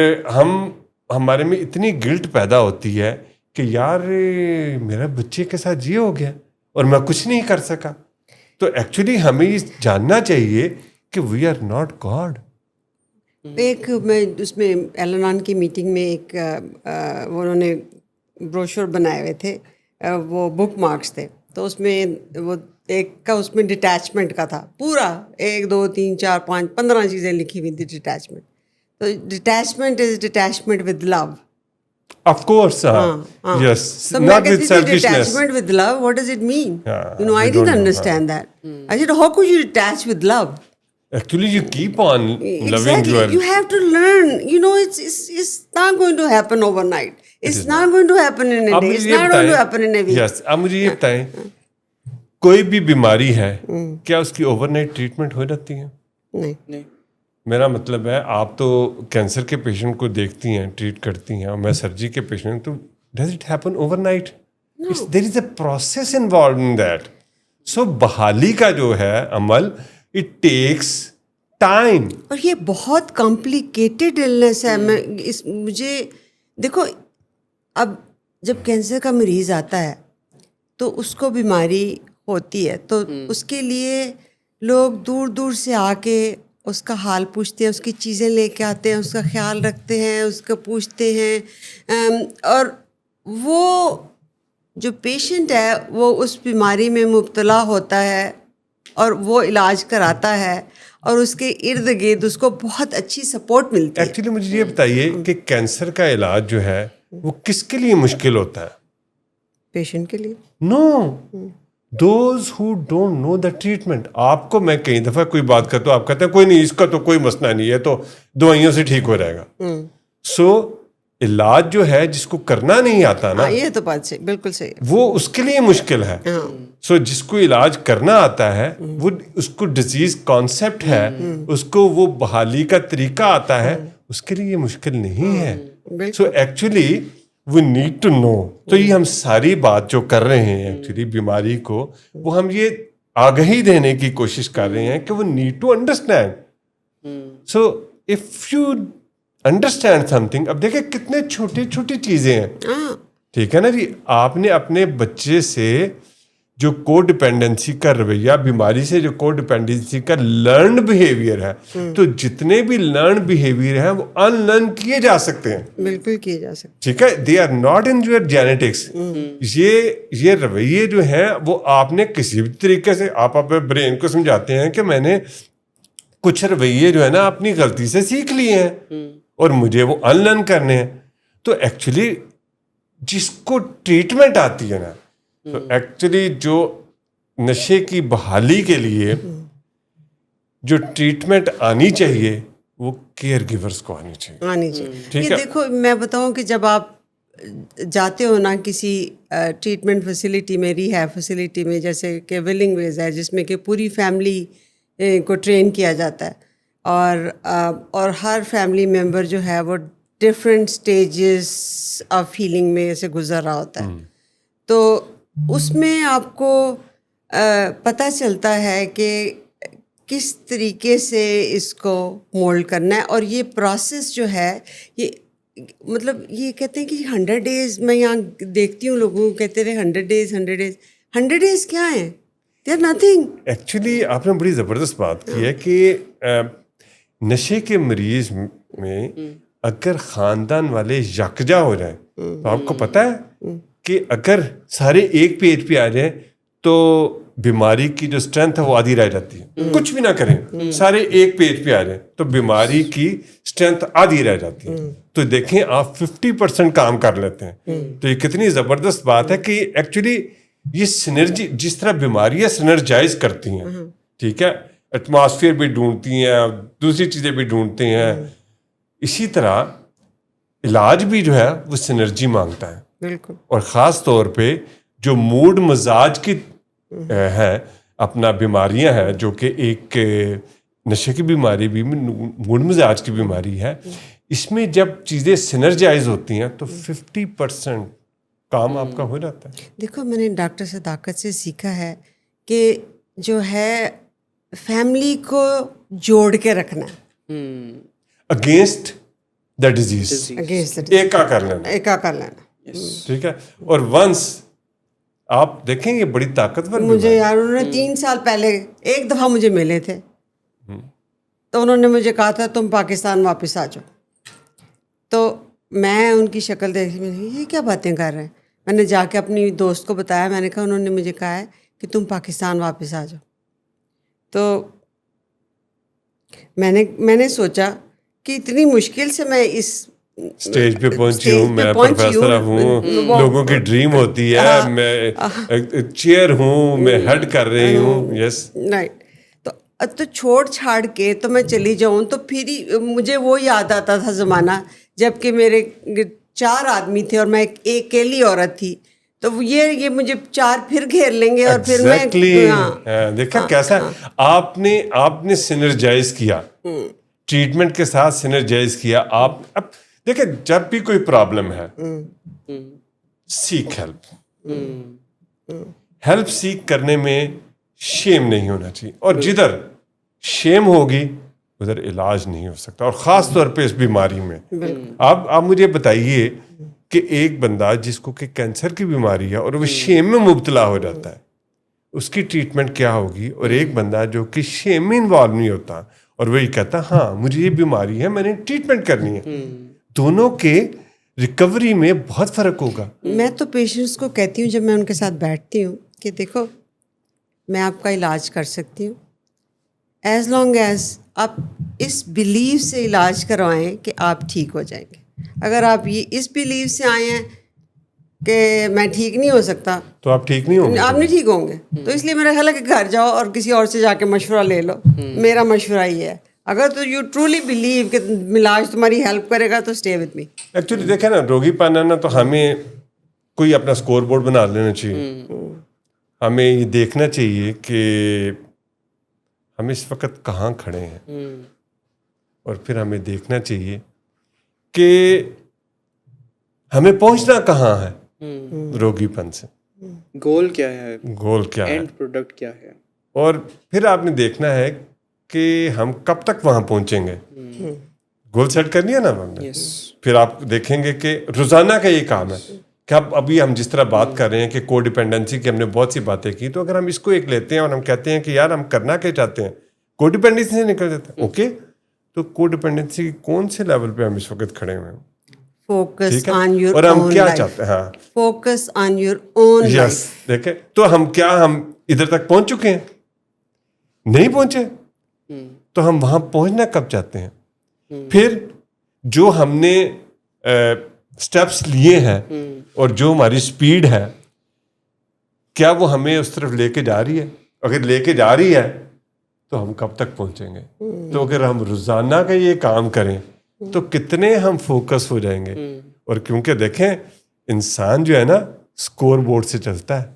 ہمارے میں اتنی گلٹ پیدا ہوتی ہے کہ یار میرا بچے کے ساتھ یہ ہو گیا اور میں کچھ نہیں کر سکا. تو ایکچولی ہمیں یہ جاننا چاہیے کہ وی آر ناٹ گاڈ. ایک میں اس میں ایلنان کی میٹنگ میں ایک انہوں نے بروشور بنائے ہوئے تھے, وہ بک مارکس تھے. تو اس میں وہ ایک کا اس میں ڈٹیچمنٹ کا تھا پورا 1 2 3 4 5 15 چیزیں لکھی ہوئی تھی ڈٹیچمنٹ. تو detachment is detachment with love. Of course, yes, not with selfishness. Detachment with love, what does it mean? I didn't understand that. I said, how could you detach with love? Actually, you keep on loving Exactly. your... You have to learn. It's not going to happen overnight. It's not going to happen in a day. It's not going to happen in a week. Yes. اب مجھے یہ بتائیں, کوئی بھی بیماری ہے کیا اس کی اوور نائٹ ٹریٹمنٹ ہو جاتی ہے؟ نہیں. میرا مطلب ہے آپ تو کینسر کے پیشنٹ کو دیکھتی ہیں, ٹریٹ کرتی ہیں, اور میں سرجری کے پیشنٹ, تو does it happen overnight? There is a process involved in that. So بحالی کا جو ہے عمل, اٹ ٹیکس ٹائم. اور یہ بہت کمپلیکیٹڈ النس ہے. مجھے دیکھو, اب جب کینسر کا مریض آتا ہے تو اس کو بیماری ہوتی ہے, تو اس کے لیے لوگ دور دور سے آ کے اس کا حال پوچھتے ہیں, اس کی چیزیں لے کے آتے ہیں, اس کا خیال رکھتے ہیں, اس کو پوچھتے ہیں. اور وہ جو پیشنٹ ہے وہ اس بیماری میں مبتلا ہوتا ہے اور وہ علاج کراتا ہے, اور اس کے ارد گرد اس کو بہت اچھی سپورٹ ملتی ہے. ایکچولی مجھے یہ بتائیے کہ کینسر کا علاج جو ہے وہ کس کے لیے مشکل ہوتا ہے؟ پیشنٹ کے لیے. No, those who don't know the treatment. آپ کو میں کئی دفعہ کوئی بات کرتا ہوں, آپ کہتے ہیں کوئی نہیں, اس کا تو کوئی مسئلہ نہیں ہے, تو دوائیوں سے ٹھیک ہو جائے گا. سو علاج جو ہے جس کو کرنا نہیں آتا نا, یہ تو بات صحیح, بالکل صحیح, وہ اس کے لیے مشکل ہے. سو جس کو علاج کرنا آتا ہے, وہ اس کو ڈیزیز کانسیپٹ ہے, اس کو وہ بحالی کا طریقہ آتا ہے, اس کے لیے یہ مشکل نہیں ہے. So actually we need to know. تو یہ ہم ساری بات جو کر رہے ہیں ایکچولی بیماری کو, وہ ہم یہ آگہی دینے کی کوشش کر رہے ہیں کہ وہ need to understand. So if you understand something, اب دیکھیں کتنے چھوٹی چھوٹی چیزیں ہیں, ٹھیک ہے نا جی. آپ نے اپنے بچے سے جو کو ڈپینڈنسی کا رویہ, بیماری سے جو کو ڈپینڈنسی کا لرنڈ بیہیویئر ہے, تو جتنے بھی لرنڈ بیہیویئر ہیں وہ ان لرن کیے جا سکتے ہیں, بالکل کیے جا سکتے, ٹھیک ہے. They are not in your genetics. یہ رویے جو ہیں وہ آپ نے کسی بھی طریقے سے, آپ اپنے برین کو سمجھاتے ہیں کہ میں نے کچھ رویے جو ہے نا اپنی غلطی سے سیکھ لیے ہیں اور مجھے وہ ان لرن کرنے ہیں. تو ایکچولی جس کو ٹریٹمنٹ آتی ہے نا, تو ایکچولی جو نشے کی بحالی کے لیے جو ٹریٹمنٹ آنی چاہیے وہ کیئر گیورس کو آنی چاہیے. یہ دیکھو میں بتاؤں کہ جب آپ جاتے ہو نا کسی ٹریٹمنٹ فیسلٹی میں, ریہیب فیسلٹی میں, جیسے کہ ولنگ ویز ہے جس میں کہ پوری فیملی کو ٹرین کیا جاتا ہے, اور ہر فیملی ممبر جو ہے وہ ڈفرینٹ اسٹیجز آف ہیلنگ میں سے گزر رہا ہوتا ہے, تو اس میں آپ کو پتہ چلتا ہے کہ کس طریقے سے اس کو مولڈ کرنا ہے. اور یہ پروسیس جو ہے, یہ مطلب یہ کہتے ہیں کہ 100 days, میں یہاں دیکھتی ہوں لوگوں کو کہتے رہے 100 days کیا ہیں, دے آر نتھنگ. ایکچولی آپ نے بڑی زبردست بات کی ہے کہ نشے کے مریض میں اگر خاندان والے یکجا ہو جائیں, تو آپ کو پتہ ہے کہ اگر سارے ایک پیج پہ آ جائیں تو بیماری کی جو اسٹرینتھ ہے وہ آدھی رہ جاتی ہے. کچھ بھی نہ کریں, سارے ایک پیج پہ آ جائیں تو بیماری کی اسٹرینتھ آدھی رہ جاتی ہے. تو دیکھیں آپ 50% کام کر لیتے ہیں. تو یہ کتنی زبردست بات ہے کہ ایکچولی یہ سنرجی, جس طرح بیماریاں سنرجائز کرتی ہیں, ٹھیک ہے, ایٹماسفیئر بھی ڈھونڈتی ہیں, دوسری چیزیں بھی ڈھونڈتے ہیں, اسی طرح علاج بھی جو ہے وہ سنرجی مانگتا ہے. بالکل. اور خاص طور پہ جو موڈ مزاج کی ہے اپنا بیماریاں ہیں, جو کہ ایک نشے کی بیماری بھی موڈ مزاج کی بیماری ہے, اس میں جب چیزیں سنرجائز ہوتی ہیں تو 50% کام آپ کا ہو جاتا ہے. دیکھو میں نے ڈاکٹر صداقت سے سیکھا ہے کہ جو ہے فیملی کو جوڑ کے رکھنا ہے اگینسٹ دا ڈیزیز, ایکا کر لینا, ٹھیک ہے. اور ونس آپ دیکھیں یہ بڑی طاقتور, مجھے یار انہوں نے 3 سال پہلے ایک دفعہ مجھے ملے تھے, تو انہوں نے مجھے کہا تھا تم پاکستان واپس آ جاؤ. تو میں ان کی شکل دیکھی, یہ کیا باتیں کر رہے ہیں. میں نے جا کے اپنی دوست کو بتایا, میں نے کہا انہوں نے مجھے کہا ہے کہ تم پاکستان واپس آ جاؤ. تو میں نے سوچا کہ اتنی مشکل سے میں اس اسٹیج پہ پہنچی ہوں, میں پروفیسر ہوں, لوگوں کی ڈریم ہوتی ہے, میں چیئر ہوں, میں ہیڈ کر رہی ہوں. Yes right. تو چھوڑ چھاڑ کے تو میں چلی جاؤں, تو پھر مجھے وہ یاد آتا تھا زمانہ جب کہ میرے 4 آدمی تھے اور میں ایک اکیلی عورت تھی. تو یہ مجھے 4 پھر گھیر لیں گے, اور پھر میں دیکھا کیسا آپ نے سنرجائز کیا, ٹریٹمنٹ کے ساتھ سنرجائز کیا. آپ اب دیکھیں جب بھی کوئی پرابلم ہے, سیک ہیلپ سیک کرنے میں شیم نہیں ہونا چاہیے, اور جدھر شیم ہوگی ادھر علاج نہیں ہو سکتا, اور خاص طور پہ اس بیماری میں. آپ مجھے بتائیے کہ ایک بندہ جس کو کہ کینسر کی بیماری ہے اور وہ شیم میں مبتلا ہو جاتا ہے, اس کی ٹریٹمنٹ کیا ہوگی, اور ایک بندہ جو کہ شیم میں انوالو نہیں ہوتا اور وہی کہتا ہاں مجھے یہ بیماری ہے, میں نے ٹریٹمنٹ کرنی ہے, دونوں کے ریکوری میں بہت فرق ہوگا. میں تو پیشنٹس کو کہتی ہوں جب میں ان کے ساتھ بیٹھتی ہوں کہ دیکھو میں آپ کا علاج کر سکتی ہوں ایز لانگ ایز آپ اس بلیف سے علاج کروائیں کہ آپ ٹھیک ہو جائیں گے. اگر آپ یہ اس بلیف سے آئے ہیں کہ میں ٹھیک نہیں ہو سکتا, تو آپ ٹھیک نہیں ہوں گے, آپ نہیں ٹھیک ہوں گے. تو اس لیے میرا خیال ہے کہ گھر جاؤ اور کسی اور سے جا کے مشورہ لے لو. میرا مشورہ یہ ہے, اگر تو یو ٹرولی بلیو کہ علاج تمہاری ہیلپ کرے گا تو اسٹے وتھ می. ایکچولی دیکھیں نا, روگی پانا نا تو ہمیں کوئی اپنا اسکور بورڈ بنا لینا چاہیے. ہمیں یہ دیکھنا چاہیے کہ ہم اس وقت کہاں کھڑے ہیں, اور پھر ہمیں دیکھنا چاہیے کہ ہمیں پہنچنا کہاں ہے روگی پن سے, گول کیا ہے, گول کیا ہے, اینڈ پروڈکٹ کیا ہے, اور پھر آپ نے دیکھنا ہے کہ ہم کب تک وہاں پہنچیں گے. گول سیٹ کرنی ہے نا ہم نے, پھر آپ دیکھیں گے کہ روزانہ کا یہ کام ہے کہ ابھی ہم جس طرح بات کر رہے ہیں کہ کو ڈیپینڈنسی کی ہم نے بہت سی باتیں کی, تو اگر ہم اس کو ایک لیتے ہیں اور ہم کہتے ہیں کہ یار ہم کرنا کیا چاہتے ہیں, کو ڈیپینڈنسی سے نکل جاتے ہیں. اوکے, تو کو ڈیپینڈنسی کی کون سے لیول پہ ہم اس وقت کھڑے ہوئے ہیں, فوکس آن یور اور ہم اون کیا لائف, چاہتے ہیں. ہاں, focus on your own yes, life. دیکھیں تو ہم ادھر تک پہنچ چکے ہیں, نہیں پہنچے, تو ہم وہاں پہنچنا کب چاہتے ہیں. پھر جو ہم نے اسٹیپس لیے ہیں اور جو ہماری اسپیڈ ہے, کیا وہ ہمیں اس طرف لے کے جا رہی ہے؟ اگر لے کے جا رہی ہے تو ہم کب تک پہنچیں گے. تو اگر ہم روزانہ کا یہ کام کریں تو کتنے ہم فوکس ہو جائیں گے. اور کیونکہ دیکھیں انسان جو ہے نا اسکور بورڈ سے چلتا ہے.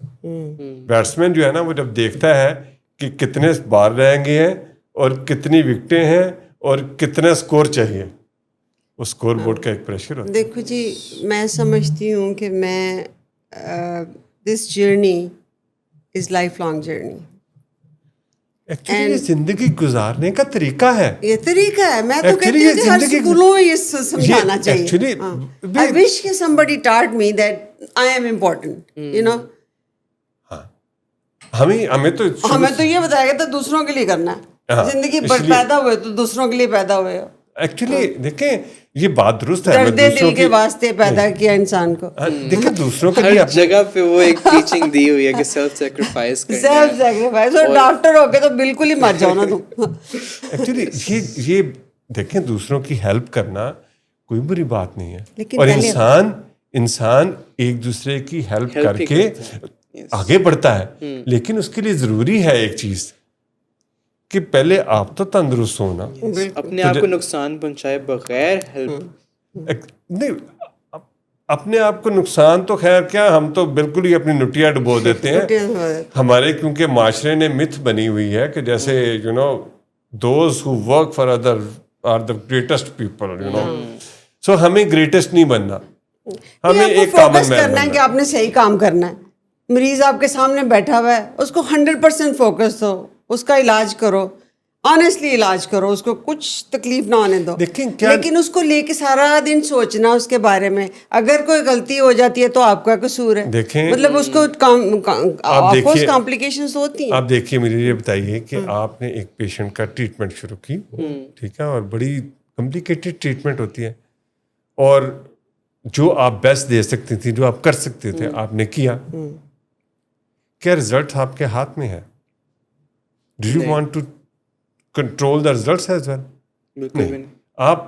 بیٹسمین جو ہے نا وہ جب دیکھتا ہے کہ کتنے بال رہیں گے ہیں اور کتنی وکٹیں ہیں اور کتنا اسکور چاہیے, اس اسکور بورڈ کا ایک پریشر ہوتا ہے. دیکھو جی, میں سمجھتی ہوں کہ میں this journey is life long journey. Actually یہ زندگی گزارنے کا طریقہ ہے, یہ طریقہ ہے. میں تو کہتی ہوں کہ ہر اسکولوں میں یہ سمجھانا چاہیے. I wish کہ somebody taught me that I am important, you know. ہمیں تو یہ بتایا گیا تھا دوسروں کے لیے کرنا ہے. زندگی پر پیدا ہوئے تو دوسروں کے لیے پیدا ہوئے ہو. ایکچولی دیکھیں یہ بات درست ہے, درد دل کے واسطے پیدا کیا انسان کو. دیکھیں دوسروں کے ہر لیے جگہ پہ وہ ایک ٹیچنگ دی ہوئی ہے کہ سیلف سیکریفائس کرنا ہے. سیلف سیکریفائس, اور ڈاکٹر ہو کے تو بالکل ہی مر جاؤ نا تم. ایکچولی یہ دیکھیں دوسروں کی ہیلپ کرنا کوئی بری بات نہیں ہے, لیکن اور انسان ایک دوسرے کی ہیلپ کر کے آگے بڑھتا ہے. لیکن اس کے لیے ضروری ہے ایک چیز کہ پہلے آپ تو تندرست ہونا, اپنے آپ کو نقصان پہنچائے بغیر ہیلپ نہیں, اپنے آپ کو نقصان تو خیر کیا, ہم تو بالکل ہی اپنی نٹیاں ڈبو دیتے ہیں. ہمارے کیونکہ معاشرے نے متھ بنی ہوئی ہے کہ جیسے you know those who work for other are the greatest people, you know. So ہمیں گریٹسٹ نہیں بننا, ہمیں ایک کامن مین کرنا ہے کہ آپ نے صحیح کام کرنا ہے. مریض آپ کے سامنے بیٹھا ہوا ہے, اس کو 100% فوکس دو, اس کا علاج کرو, آنیسٹلی علاج کرو, اس کو کچھ تکلیف نہ ہونے دو. لیکن اس کو لے کے سارا دن سوچنا اس کے بارے میں, اگر کوئی غلطی ہو جاتی ہے تو آپ کا قصور ہے. مطلب اس کو کمپلیکیشنز ہوتی ہیں. آپ دیکھیے مجھے یہ بتائیے کہ آپ نے ایک پیشنٹ کا ٹریٹمنٹ شروع کی, ٹھیک ہے, اور بڑی کمپلیکیٹڈ ٹریٹمنٹ ہوتی ہے, اور جو آپ بیسٹ دے سکتی تھی, جو آپ کر سکتے تھے, آپ نے کیا. کیا رزلٹ آپ کے ہاتھ میں ہے؟ Do you want to control the results as well? بالکل نہیں. آپ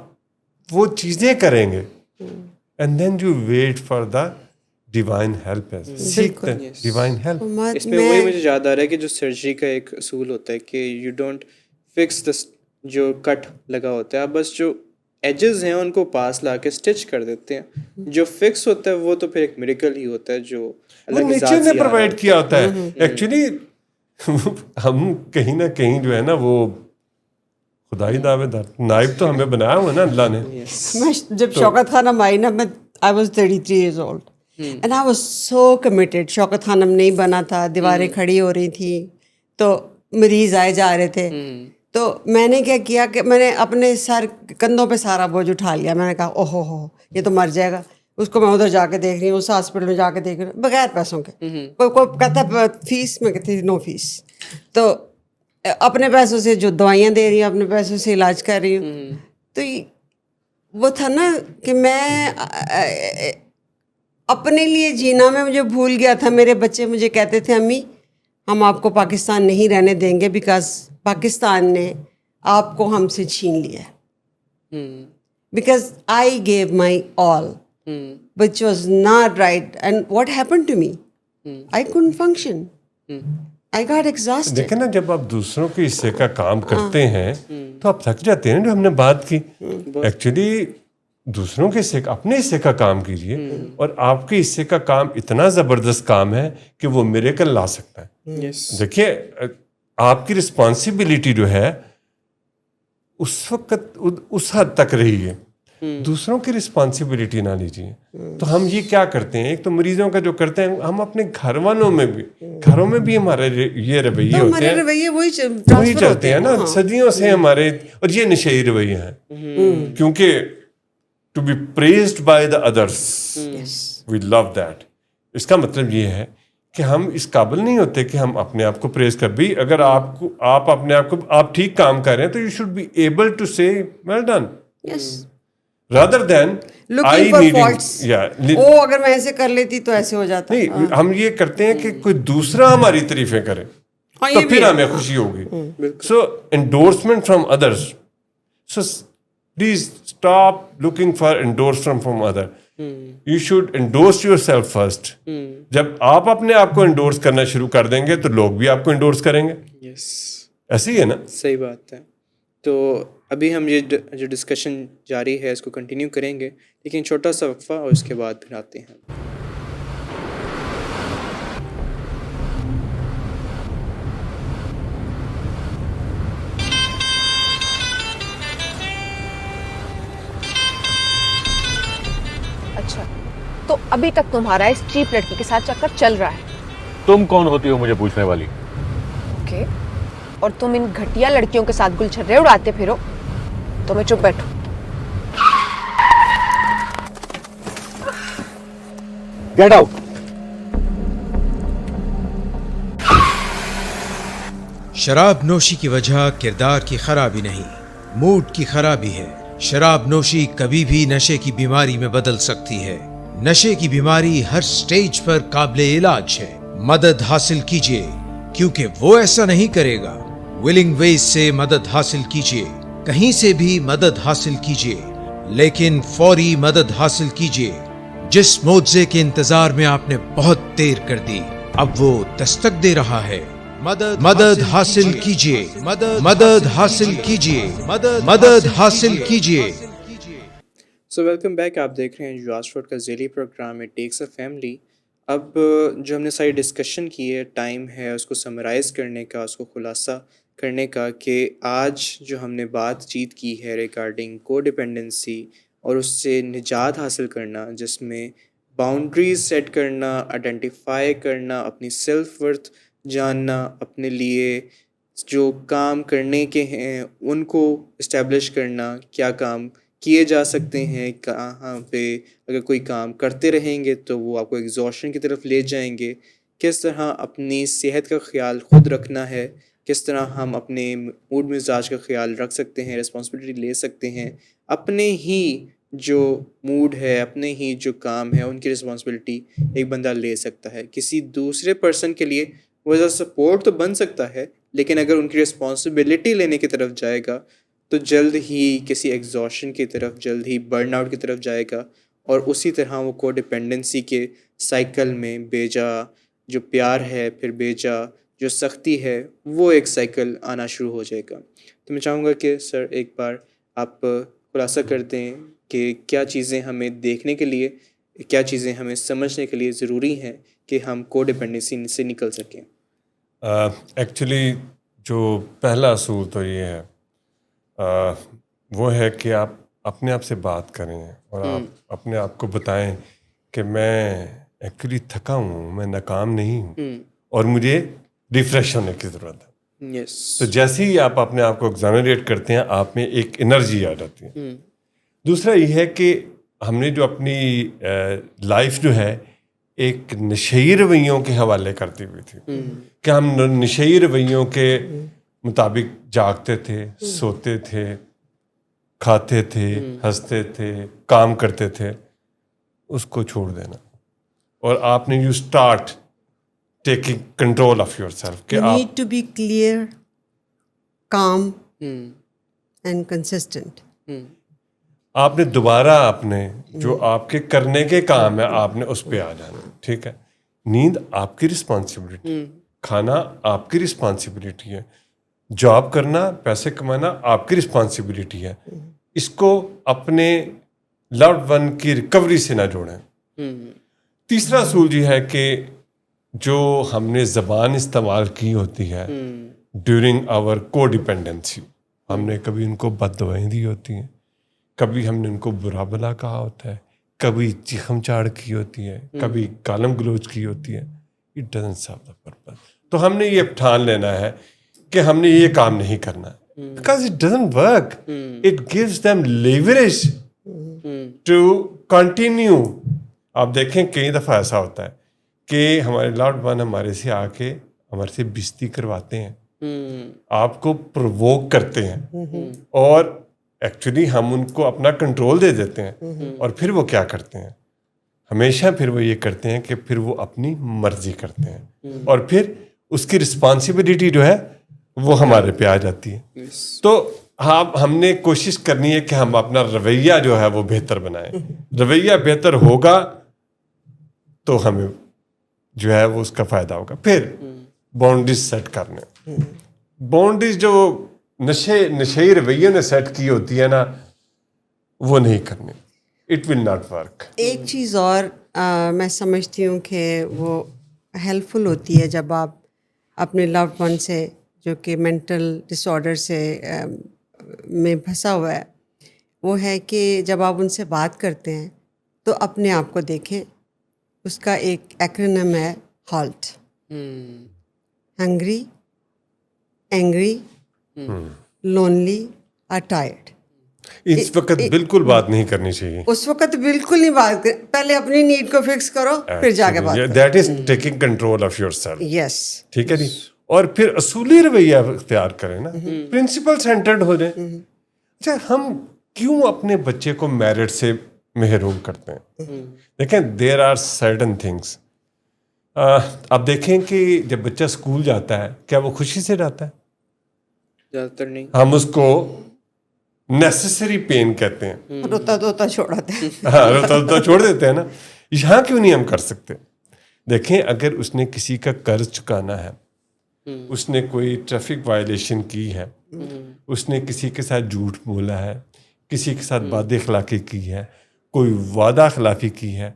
وہ چیزیں کریں گے and then you wait for the divine help. Seek the divine help. اس میں وہی مجھے یاد آ رہا ہے کہ جو سرجری کا ایک اصول ہوتا ہے کہ یو ڈونٹ فکس دا, جو کٹ لگا ہوتا ہے آپ بس جو ایجز ہیں ان کو پاس لا کے اسٹچ کر دیتے ہیں. جو فکس ہوتا ہے وہ تو پھر ایک میریکل ہی ہوتا ہے جو نیچر نے پرووائڈ کیا ہوتا ہے. ایکچولی ہم کہیں نہ کہیں جو ہے نا وہ خدائی دعوے دار نائب تو ہمیں بنایا ہوا نا اللہ نے. میں جب شوکت خانم آئی نا, میں I was 33 years old and I was so committed. شوکت خانم نہیں بنا تھا, دیواریں کھڑی ہو رہی تھی, تو مریض آئے جا رہے تھے. تو میں نے کیا کیا کہ میں نے اپنے سر کندھوں پہ سارا بوجھ اٹھا لیا. میں نے کہا اوہو ہو یہ تو مر جائے گا, اس کو میں ادھر جا کے دیکھ رہی ہوں, اس ہاسپٹل میں جا کے دیکھ رہی ہوں بغیر پیسوں کے. کوئی کہتا فیس, میں کہتی نو فیس. تو اپنے پیسوں سے جو دوائیاں دے رہی ہوں, اپنے پیسوں سے علاج کر رہی ہوں. تو وہ تھا نا کہ میں اپنے لیے جینا میں مجھے بھول گیا تھا. میرے بچے مجھے کہتے تھے امی ہم آپ کو پاکستان نہیں رہنے دیں گے بیکاز پاکستان نے آپ کو ہم سے چھین لیا ہے. Because I give my all which was not right, and what happened to me? I couldn't function. I got exhausted. دیکھیں نا جب آپ دوسروں کے حصے کا کام کرتے ہیں تو آپ تھک جاتے ہیں. جو ہم نے بات کی ایکچولی دوسروں کے حصے کا, اپنے حصے کا کام کیجیے, اور آپ کے حصے کا کام اتنا زبردست کام ہے کہ وہ میریکل لا سکتا ہے. دیکھیے آپ کی رسپانسبلٹی جو ہے اس وقت اس حد تک رہی ہے. دوسروں کی رسپانسبلٹی نہ لیجیے. تو ہم یہ کیا کرتے ہیں, ایک تو مریضوں کا جو کرتے ہیں, ہم اپنے گھر والوں میں بھی, گھروں میں بھی ہمارے یہ رویے ہوتے ہیں, وہی چلتے ہیں نا صدیوں سے ہمارے, اور یہ نشئی رویے ہیں, کیونکہ to be praised by the others, we love that. اس کا مطلب یہ ہے کہ ہم اس قابل نہیں ہوتے کہ ہم اپنے آپ کو پریز کر بھی. اگر آپ اپنے آپ کو آپ ٹھیک کام کر رہے ہیں تو you should be able to say well done, rather than اگر میں ایسے کر لیتی تو ایسے ہو جاتا. نہیں, ہم یہ کرتے ہیں کہ کوئی دوسرا ہماری تعریفیں کرے تو پھر ہمیں خوشی ہوگی. So endorsement from others, so please stop looking for endorsement from other. You should endorse yourself first. جب آپ اپنے آپ کو انڈورس کرنا شروع کر دیں گے تو لوگ بھی آپ کو انڈورس کریں گے. یس, ایسے ہی ہے نا. صحیح بات ہے. تو ابھی ہم یہ جو ڈسکشن جاری ہے اس کو کنٹینیو کریں گے, لیکن چھوٹا سا وقفہ اور اس کے بعد پھر آتے ہیں. اچھا, تو ابھی تک تمہارا اس چیپ لڑکی کے ساتھ چکر چل رہا ہے. تم کون ہوتی ہو مجھے پوچھنے والی؟ اوکے, اور تم ان گھٹیا لڑکیوں کے ساتھ گلچھرے اڑاتے پھرو تو میں چپ بیٹھوں. Get out. شراب نوشی کی وجہ کردار کی خرابی نہیں, موڈ کی خرابی ہے. شراب نوشی کبھی بھی نشے کی بیماری میں بدل سکتی ہے. نشے کی بیماری ہر سٹیج پر قابل علاج ہے. مدد حاصل کیجیے, کیونکہ وہ ایسا نہیں کرے گا. ولنگ ویز سے مدد حاصل کیجیے, کہیں سے بھی مدد حاصل کیجیے, لیکن فوری مدد حاصل کیجیے. جس معجزے کے انتظار میں آپ نے بہت دیر کر دی, اب وہ دستک دے رہا ہے. مدد حاصل کیجیے, مدد حاصل کیجیے, مدد حاصل کیجیے. So welcome back. آپ دیکھ رہے ہیں جو آسفورڈ کا ذیلی programme it takes a family. اب جو ہم نے ساری ڈسکشن کی ہے, ٹائم ہے اس کو سمرائز کرنے کا, اس کو خلاصہ کرنے کا, کہ آج جو ہم نے بات چیت کی ہے ریگارڈنگ کو ڈپینڈنسی اور اس سے نجات حاصل کرنا, جس میں باؤنڈریز سیٹ کرنا, آئیڈینٹیفائی کرنا, اپنی سیلف ورتھ جاننا, اپنے لیے جو کام کرنے کے ہیں ان کو اسٹیبلش کرنا, کیا کام کیے جا سکتے ہیں, کہاں پہ اگر کوئی کام کرتے رہیں گے تو وہ آپ کو ایگزاشن کی طرف لے جائیں گے, کس طرح اپنی صحت کا خیال خود رکھنا ہے, کس طرح ہم اپنے موڈ مزاج کا خیال رکھ سکتے ہیں, رسپانسبلٹی لے سکتے ہیں, اپنے ہی جو موڈ ہے, اپنے ہی جو کام ہے ان کی رسپانسبلٹی ایک بندہ لے سکتا ہے. کسی دوسرے پرسن کے لیے وہ ایز اے سپورٹ تو بن سکتا ہے, لیکن اگر ان کی رسپانسبلٹی لینے کی طرف جائے گا تو جلد ہی کسی ایگزاشن کی طرف, جلد ہی برن آؤٹ کی طرف جائے گا, اور اسی طرح وہ کو ڈپینڈنسی کے سائیکل میں بیجا جو پیار ہے, پھر بیجا جو سختی ہے, وہ ایک سائیکل آنا شروع ہو جائے گا. تو میں چاہوں گا کہ سر ایک بار آپ خلاصہ کر دیں کہ کیا چیزیں ہمیں دیکھنے کے لیے, کیا چیزیں ہمیں سمجھنے کے لیے ضروری ہیں کہ ہم کو ڈپینڈنسی سے نکل سکیں. ایکچولی جو پہلا اصول تو یہ ہے, وہ ہے کہ آپ اپنے آپ سے بات کریں اور آپ اپنے آپ کو بتائیں کہ میں ایکچولی تھکا ہوں, میں ناکام نہیں ہوں اور مجھے ریفریش ہونے کی ضرورت ہے. تو جیسے ہی آپ اپنے آپ کو ایگزامینیٹ کرتے ہیں, آپ میں ایک انرجی آ جاتی ہے. دوسرا یہ ہے کہ ہم نے جو اپنی لائف جو ہے ایک نشئی رویوں کے حوالے کرتی ہوئی تھی, کہ ہم نشئی رویوں کے مطابق جاگتے تھے, سوتے تھے, کھاتے تھے, ہنستے تھے, کام کرتے تھے. اس کو چھوڑ دینا, اور آپ نے you start taking control of your self. کہ you need to be clear, calm and consistent. آپ نے دوبارہ اپنے جو آپ کے کرنے کے کام ہے آپ نے اس پہ آ جانا. ٹھیک ہے, نیند آپ کی رسپانسبلٹی, کھانا آپ کی رسپانسبلٹی ہے, جاب کرنا, پیسے کمانا آپ کی رسپانسبلٹی ہے. اس کو اپنے لوڈ ون کی ریکوری سے نہ جوڑیں. تیسرا اصول یہ ہے کہ جو ہم نے زبان استعمال کی ہوتی ہے ڈیورنگ آور کو ڈیپینڈنسی, ہم نے کبھی ان کو بد دعائیں دی ہوتی ہیں, کبھی ہم نے ان کو برا بلا کہا ہوتا ہے, کبھی چیخم چاڑ کی ہوتی ہے, کبھی گالم گلوچ کی ہوتی ہے. It doesn't serve the purpose. تو ہم نے یہ ٹھان لینا ہے کہ ہم نے یہ کام نہیں کرنا, because it doesn't work. It gives them leverage to continue. آپ دیکھیں کئی دفعہ ایسا ہوتا ہے کہ ہمارے لاڈ ون ہمارے سے آ کے ہمارے سے بےزتی کرواتے ہیں, آپ کو پرووک کرتے ہیں, اور ایکچولی ہم ان کو اپنا کنٹرول دے دیتے ہیں, اور پھر وہ کیا کرتے ہیں, ہمیشہ پھر وہ یہ کرتے ہیں کہ پھر وہ اپنی مرضی کرتے ہیں, اور پھر اس کی رسپانسبلٹی جو ہے وہ ہمارے پہ آ جاتی ہے. تو ہم نے کوشش کرنی ہے کہ ہم اپنا رویہ جو ہے وہ بہتر بنائیں. رویہ بہتر ہوگا تو ہمیں جو ہے وہ اس کا فائدہ ہوگا. پھر باؤنڈریز سیٹ کرنے, باؤنڈریز جو نشئی رویے نے سیٹ کی ہوتی ہے نا, وہ نہیں کرنے. It will not work. ایک چیز اور میں سمجھتی ہوں کہ وہ ہیلپ فل ہوتی ہے جب آپ اپنے لوڈ ون سے جو کہ مینٹل ڈس آرڈر سے میں پھنسا ہوا ہے, وہ ہے کہ جب آپ ان سے بات کرتے ہیں تو اپنے آپ کو دیکھیں. اس کا ایک ایکرونیم ہے ہالٹ. ہنگری, اینگری, لونلی اور ٹائرڈ. اس وقت بالکل بات نہیں کرنی چاہیے. اس وقت بالکل نہیں بات کر, پہلے اپنی نیڈ کو فکس کرو پھر جا کے بات کرو. That is taking control of yourself. Yes, ٹھیک ہے جی. اور پھر اصولی رویہ اختیار کریں نا, پرنسپل سینٹرڈ ہو جائیں. اچھا, ہم کیوں اپنے بچے کو میرٹ سے محروم کرتے ہیں؟ دیکھیں, دیر آر سرٹن تھنگس. آپ دیکھیں کہ جب بچہ اسکول جاتا ہے, کیا وہ خوشی سے جاتا ہے؟ زیادہ تر نہیں. ہم اس کو نیسسری پین کہتے ہیں. روتا دھوتا چھوڑاتے ہیں. ہاں, روتا دھوتا چھوڑ دیتے ہیں نا. یہاں کیوں نہیں ہم کر سکتے؟ دیکھیں, اگر اس نے کسی کا قرض چکانا ہے, اس نے کوئی ٹریفک وائلیشن کی ہے, اس نے کسی کے ساتھ جھوٹ بولا ہے, کسی کے ساتھ بد اخلاقی کی ہے, کوئی وعدہ خلافی کی ہے,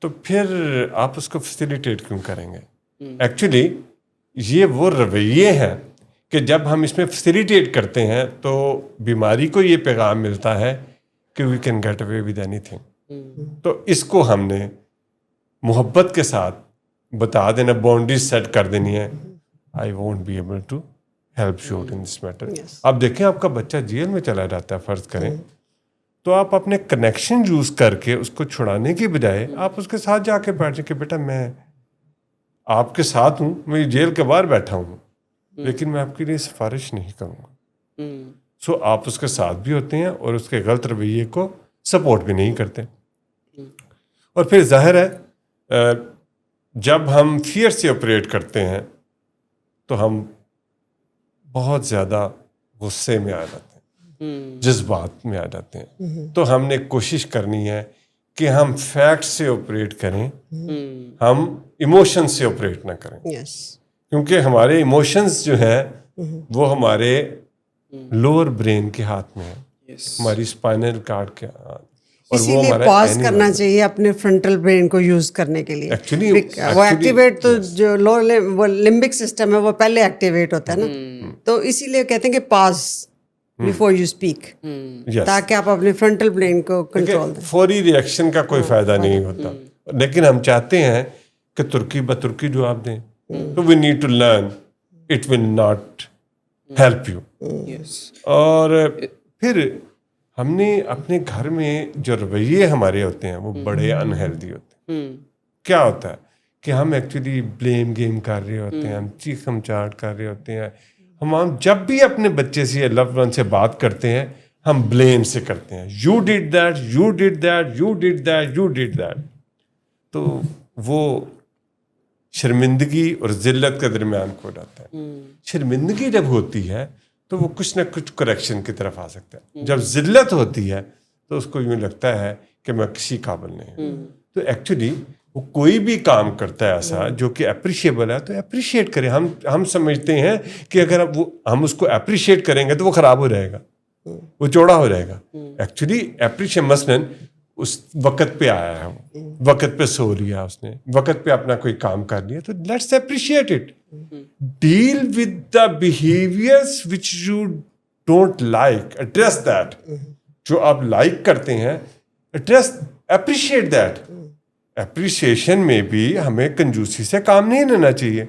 تو پھر آپ اس کو فیسیلیٹیٹ کیوں کریں گے؟ ایکچولی یہ وہ رویے ہیں کہ جب ہم اس میں فیسیلیٹیٹ کرتے ہیں تو بیماری کو یہ پیغام ملتا ہے کہ we can get away with اینی تھنگ. تو اس کو ہم نے محبت کے ساتھ بتا دینا, باؤنڈریز سیٹ کر دینی ہے. I won't be able to help you in this matter. اب دیکھیں, آپ کا بچہ جیل میں چلا جاتا ہے فرض کریں, تو آپ اپنے کنیکشن یوز کر کے اس کو چھڑانے کی بجائے آپ اس کے ساتھ جا کے بیٹھیں کہ بیٹا میں آپ کے ساتھ ہوں, میں جیل کے باہر بیٹھا ہوں, لیکن میں آپ کے لیے سفارش نہیں کروں گا. سو آپ اس کے ساتھ بھی ہوتے ہیں اور اس کے غلط رویے کو سپورٹ بھی نہیں کرتے. اور پھر ظاہر ہے جب ہم فیئر سے آپریٹ کرتے ہیں تو ہم بہت زیادہ غصے میں آ جاتے ہیں, جذبات میں آ جاتے ہیں. تو ہم نے کوشش کرنی ہے کہ ہم فیکٹ سے آپریٹ کریں, ہم ایموشن سے آپریٹ نہ کریں. کیونکہ ہمارے ایموشنز جو ہیں وہ ہمارے لوور برین کے ہاتھ میں ہیں, ہماری اسپائنل کارڈ کے ہاتھ. اسی لیے پاز کرنا چاہیے اپنے فرنٹل برین کو یوز کرنے کے لیے. وہ ایکٹیویٹ تو جو وہ لمبک سسٹم ہے وہ پہلے ایکٹیویٹ ہوتا ہے نا, تو اسی لیے کہتے ہیں کہ پاز بیفور یو اسپیک, تاکہ آپ اپنے فرنٹل برین کو کنٹرول دیں. فوری ریئیکشن کا کوئی فائدہ نہیں ہوتا, لیکن ہم چاہتے ہیں کہ ترکی بترکی جواب دیں. تو we need to learn, it will not help you. اور پھر ہم نے اپنے گھر میں جو رویے ہمارے ہوتے ہیں وہ بڑے انہیلدی ہوتے ہیں. کیا ہوتا ہے کہ ہم ایکچولی بلیم گیم کر رہے ہوتے ہیں, ہم چیخم چاٹ کر رہے ہوتے ہیں. ہم جب بھی اپنے بچے سے یا لوڈ ون سے بات کرتے ہیں ہم بلیم سے کرتے ہیں, you did that, you did that, you did that, you did that. تو وہ شرمندگی اور ذلت کے درمیان کھو جاتا ہے. شرمندگی جب ہوتی ہے تو وہ کچھ نہ کچھ کریکشن کی طرف آ سکتا ہے. جب ذلت ہوتی ہے تو اس کو یوں لگتا ہے کہ میں کسی قابل نہیں ہوں. تو ایکچولی وہ کوئی بھی کام کرتا ہے ایسا جو کہ اپریشیبل ہے تو اپریشیٹ کریں. ہم سمجھتے ہیں کہ اگر ہم اس کو اپریشیٹ کریں گے تو وہ خراب ہو جائے گا, وہ چوڑا ہو جائے گا. ایکچولی اپریشیٹ مثلاً اس وقت پہ آیا ہے, وہ وقت پہ سو لیا, اس نے وقت پہ اپنا کوئی کام کر لیا, تو let's appreciate it. Deal with the behaviours which you don't like, address that. جو آپ لائک کرتے ہیں, جسٹ اپریشیٹ دیٹ. اپریشیشن میں بھی ہمیں کنجوسی سے کام نہیں لینا چاہیے.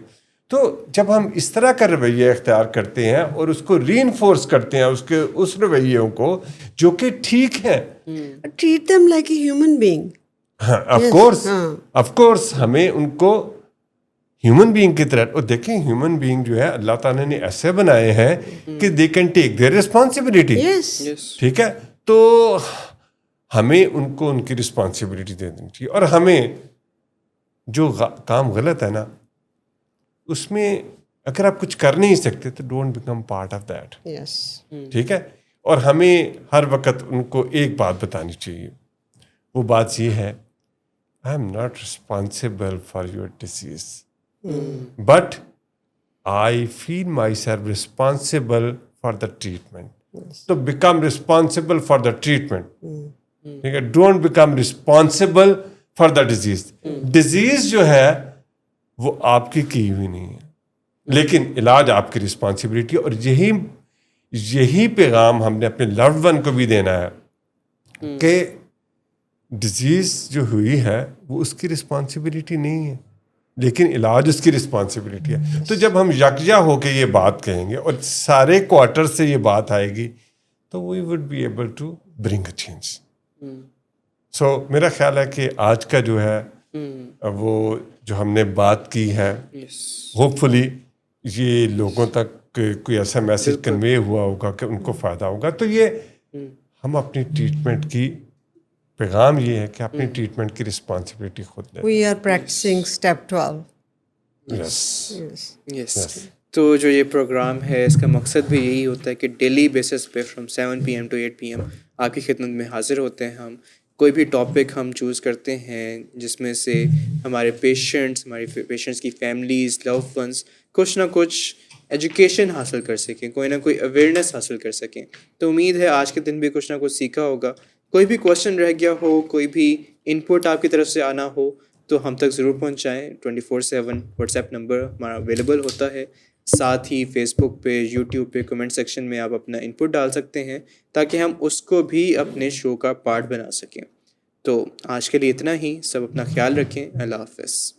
تو جب ہم اس طرح کا رویہ اختیار کرتے ہیں اور اس کو ری انفورس کرتے ہیں اس رویوں کو جو کہ ٹھیک ہے, treat them like a human being. ہاں آف کورس ہمیں ان کو ہیومن بینگ کی طرح, اور دیکھیں ہیومن بینگ جو ہے اللہ تعالیٰ نے ایسے بنائے ہیں کہ they can take their responsibility. ٹھیک ہے, تو ہمیں ان کو ان کی رسپانسبلٹی دے دینی چاہیے. اور ہمیں جو کام غلط ہے نا اس میں اگر آپ کچھ کر نہیں سکتے تو don't become part of that. ٹھیک ہے, اور ہمیں ہر وقت ان کو ایک بات بتانی چاہیے. وہ بات یہ ہے, I am not responsible for your disease but I feel myself responsible for the treatment. تو become responsible for the treatment. ٹھیک ہے, don't become responsible for the disease. Disease جو ہے وہ آپ کی ہوئی نہیں ہے, لیکن علاج آپ کی رسپانسبلٹی. اور یہی پیغام ہم نے اپنے لوڈ ون کو بھی دینا ہے کہ ڈیزیز جو ہوئی ہے وہ اس کی رسپانسبلٹی نہیں ہے, لیکن علاج اس کی رسپانسبلٹی ہے. تو جب ہم یکجا ہو کے یہ بات کہیں گے اور سارے کوارٹر سے یہ بات آئے گی تو we would be able to bring a change. So میرا خیال ہے کہ آج کا جو ہے وہ جو ہم نے بات کی ہے, ہوپ فلی یہ لوگوں تک کوئی ایسا میسج کنوے ہوا ہوگا کہ ان کو فائدہ ہوگا. تو یہ ہم اپنی ٹریٹمنٹ کی پیغام یہ ہے کہ اپنی ٹریٹمنٹ کی رسپانسبلٹی خود لیں. We are practising step 12. Yes. تو جو یہ پروگرام ہے اس کا مقصد بھی یہی ہوتا ہے کہ ڈیلی بیسس پہ فرام 7 PM to 8 PM آپ کی خدمت میں حاضر ہوتے ہیں. ہم کوئی بھی ٹاپک ہم چوز کرتے ہیں جس میں سے ہمارے پیشنٹس کی فیملیز, لو ونس کچھ نہ کچھ ایجوکیشن حاصل کر سکیں, کوئی نہ کوئی اویئرنیس حاصل کر سکیں. تو امید ہے آج کے دن بھی کچھ نہ کچھ سیکھا ہوگا. کوئی بھی کویشچن رہ گیا ہو, کوئی بھی ان پٹ آپ کی طرف سے آنا ہو تو ہم تک ضرور پہنچائیں. 24/7 واٹس ایپ نمبر ہمارا اویلیبل ہوتا ہے. ساتھ ہی فیس بک پہ, یوٹیوب پہ کمنٹ سیکشن میں آپ اپنا ان پٹ ڈال سکتے ہیں تاکہ ہم اس کو بھی اپنے شو کا پارٹ بنا سکیں. تو آج کے لیے اتنا ہی. سب اپنا خیال رکھیں. اللہ حافظ.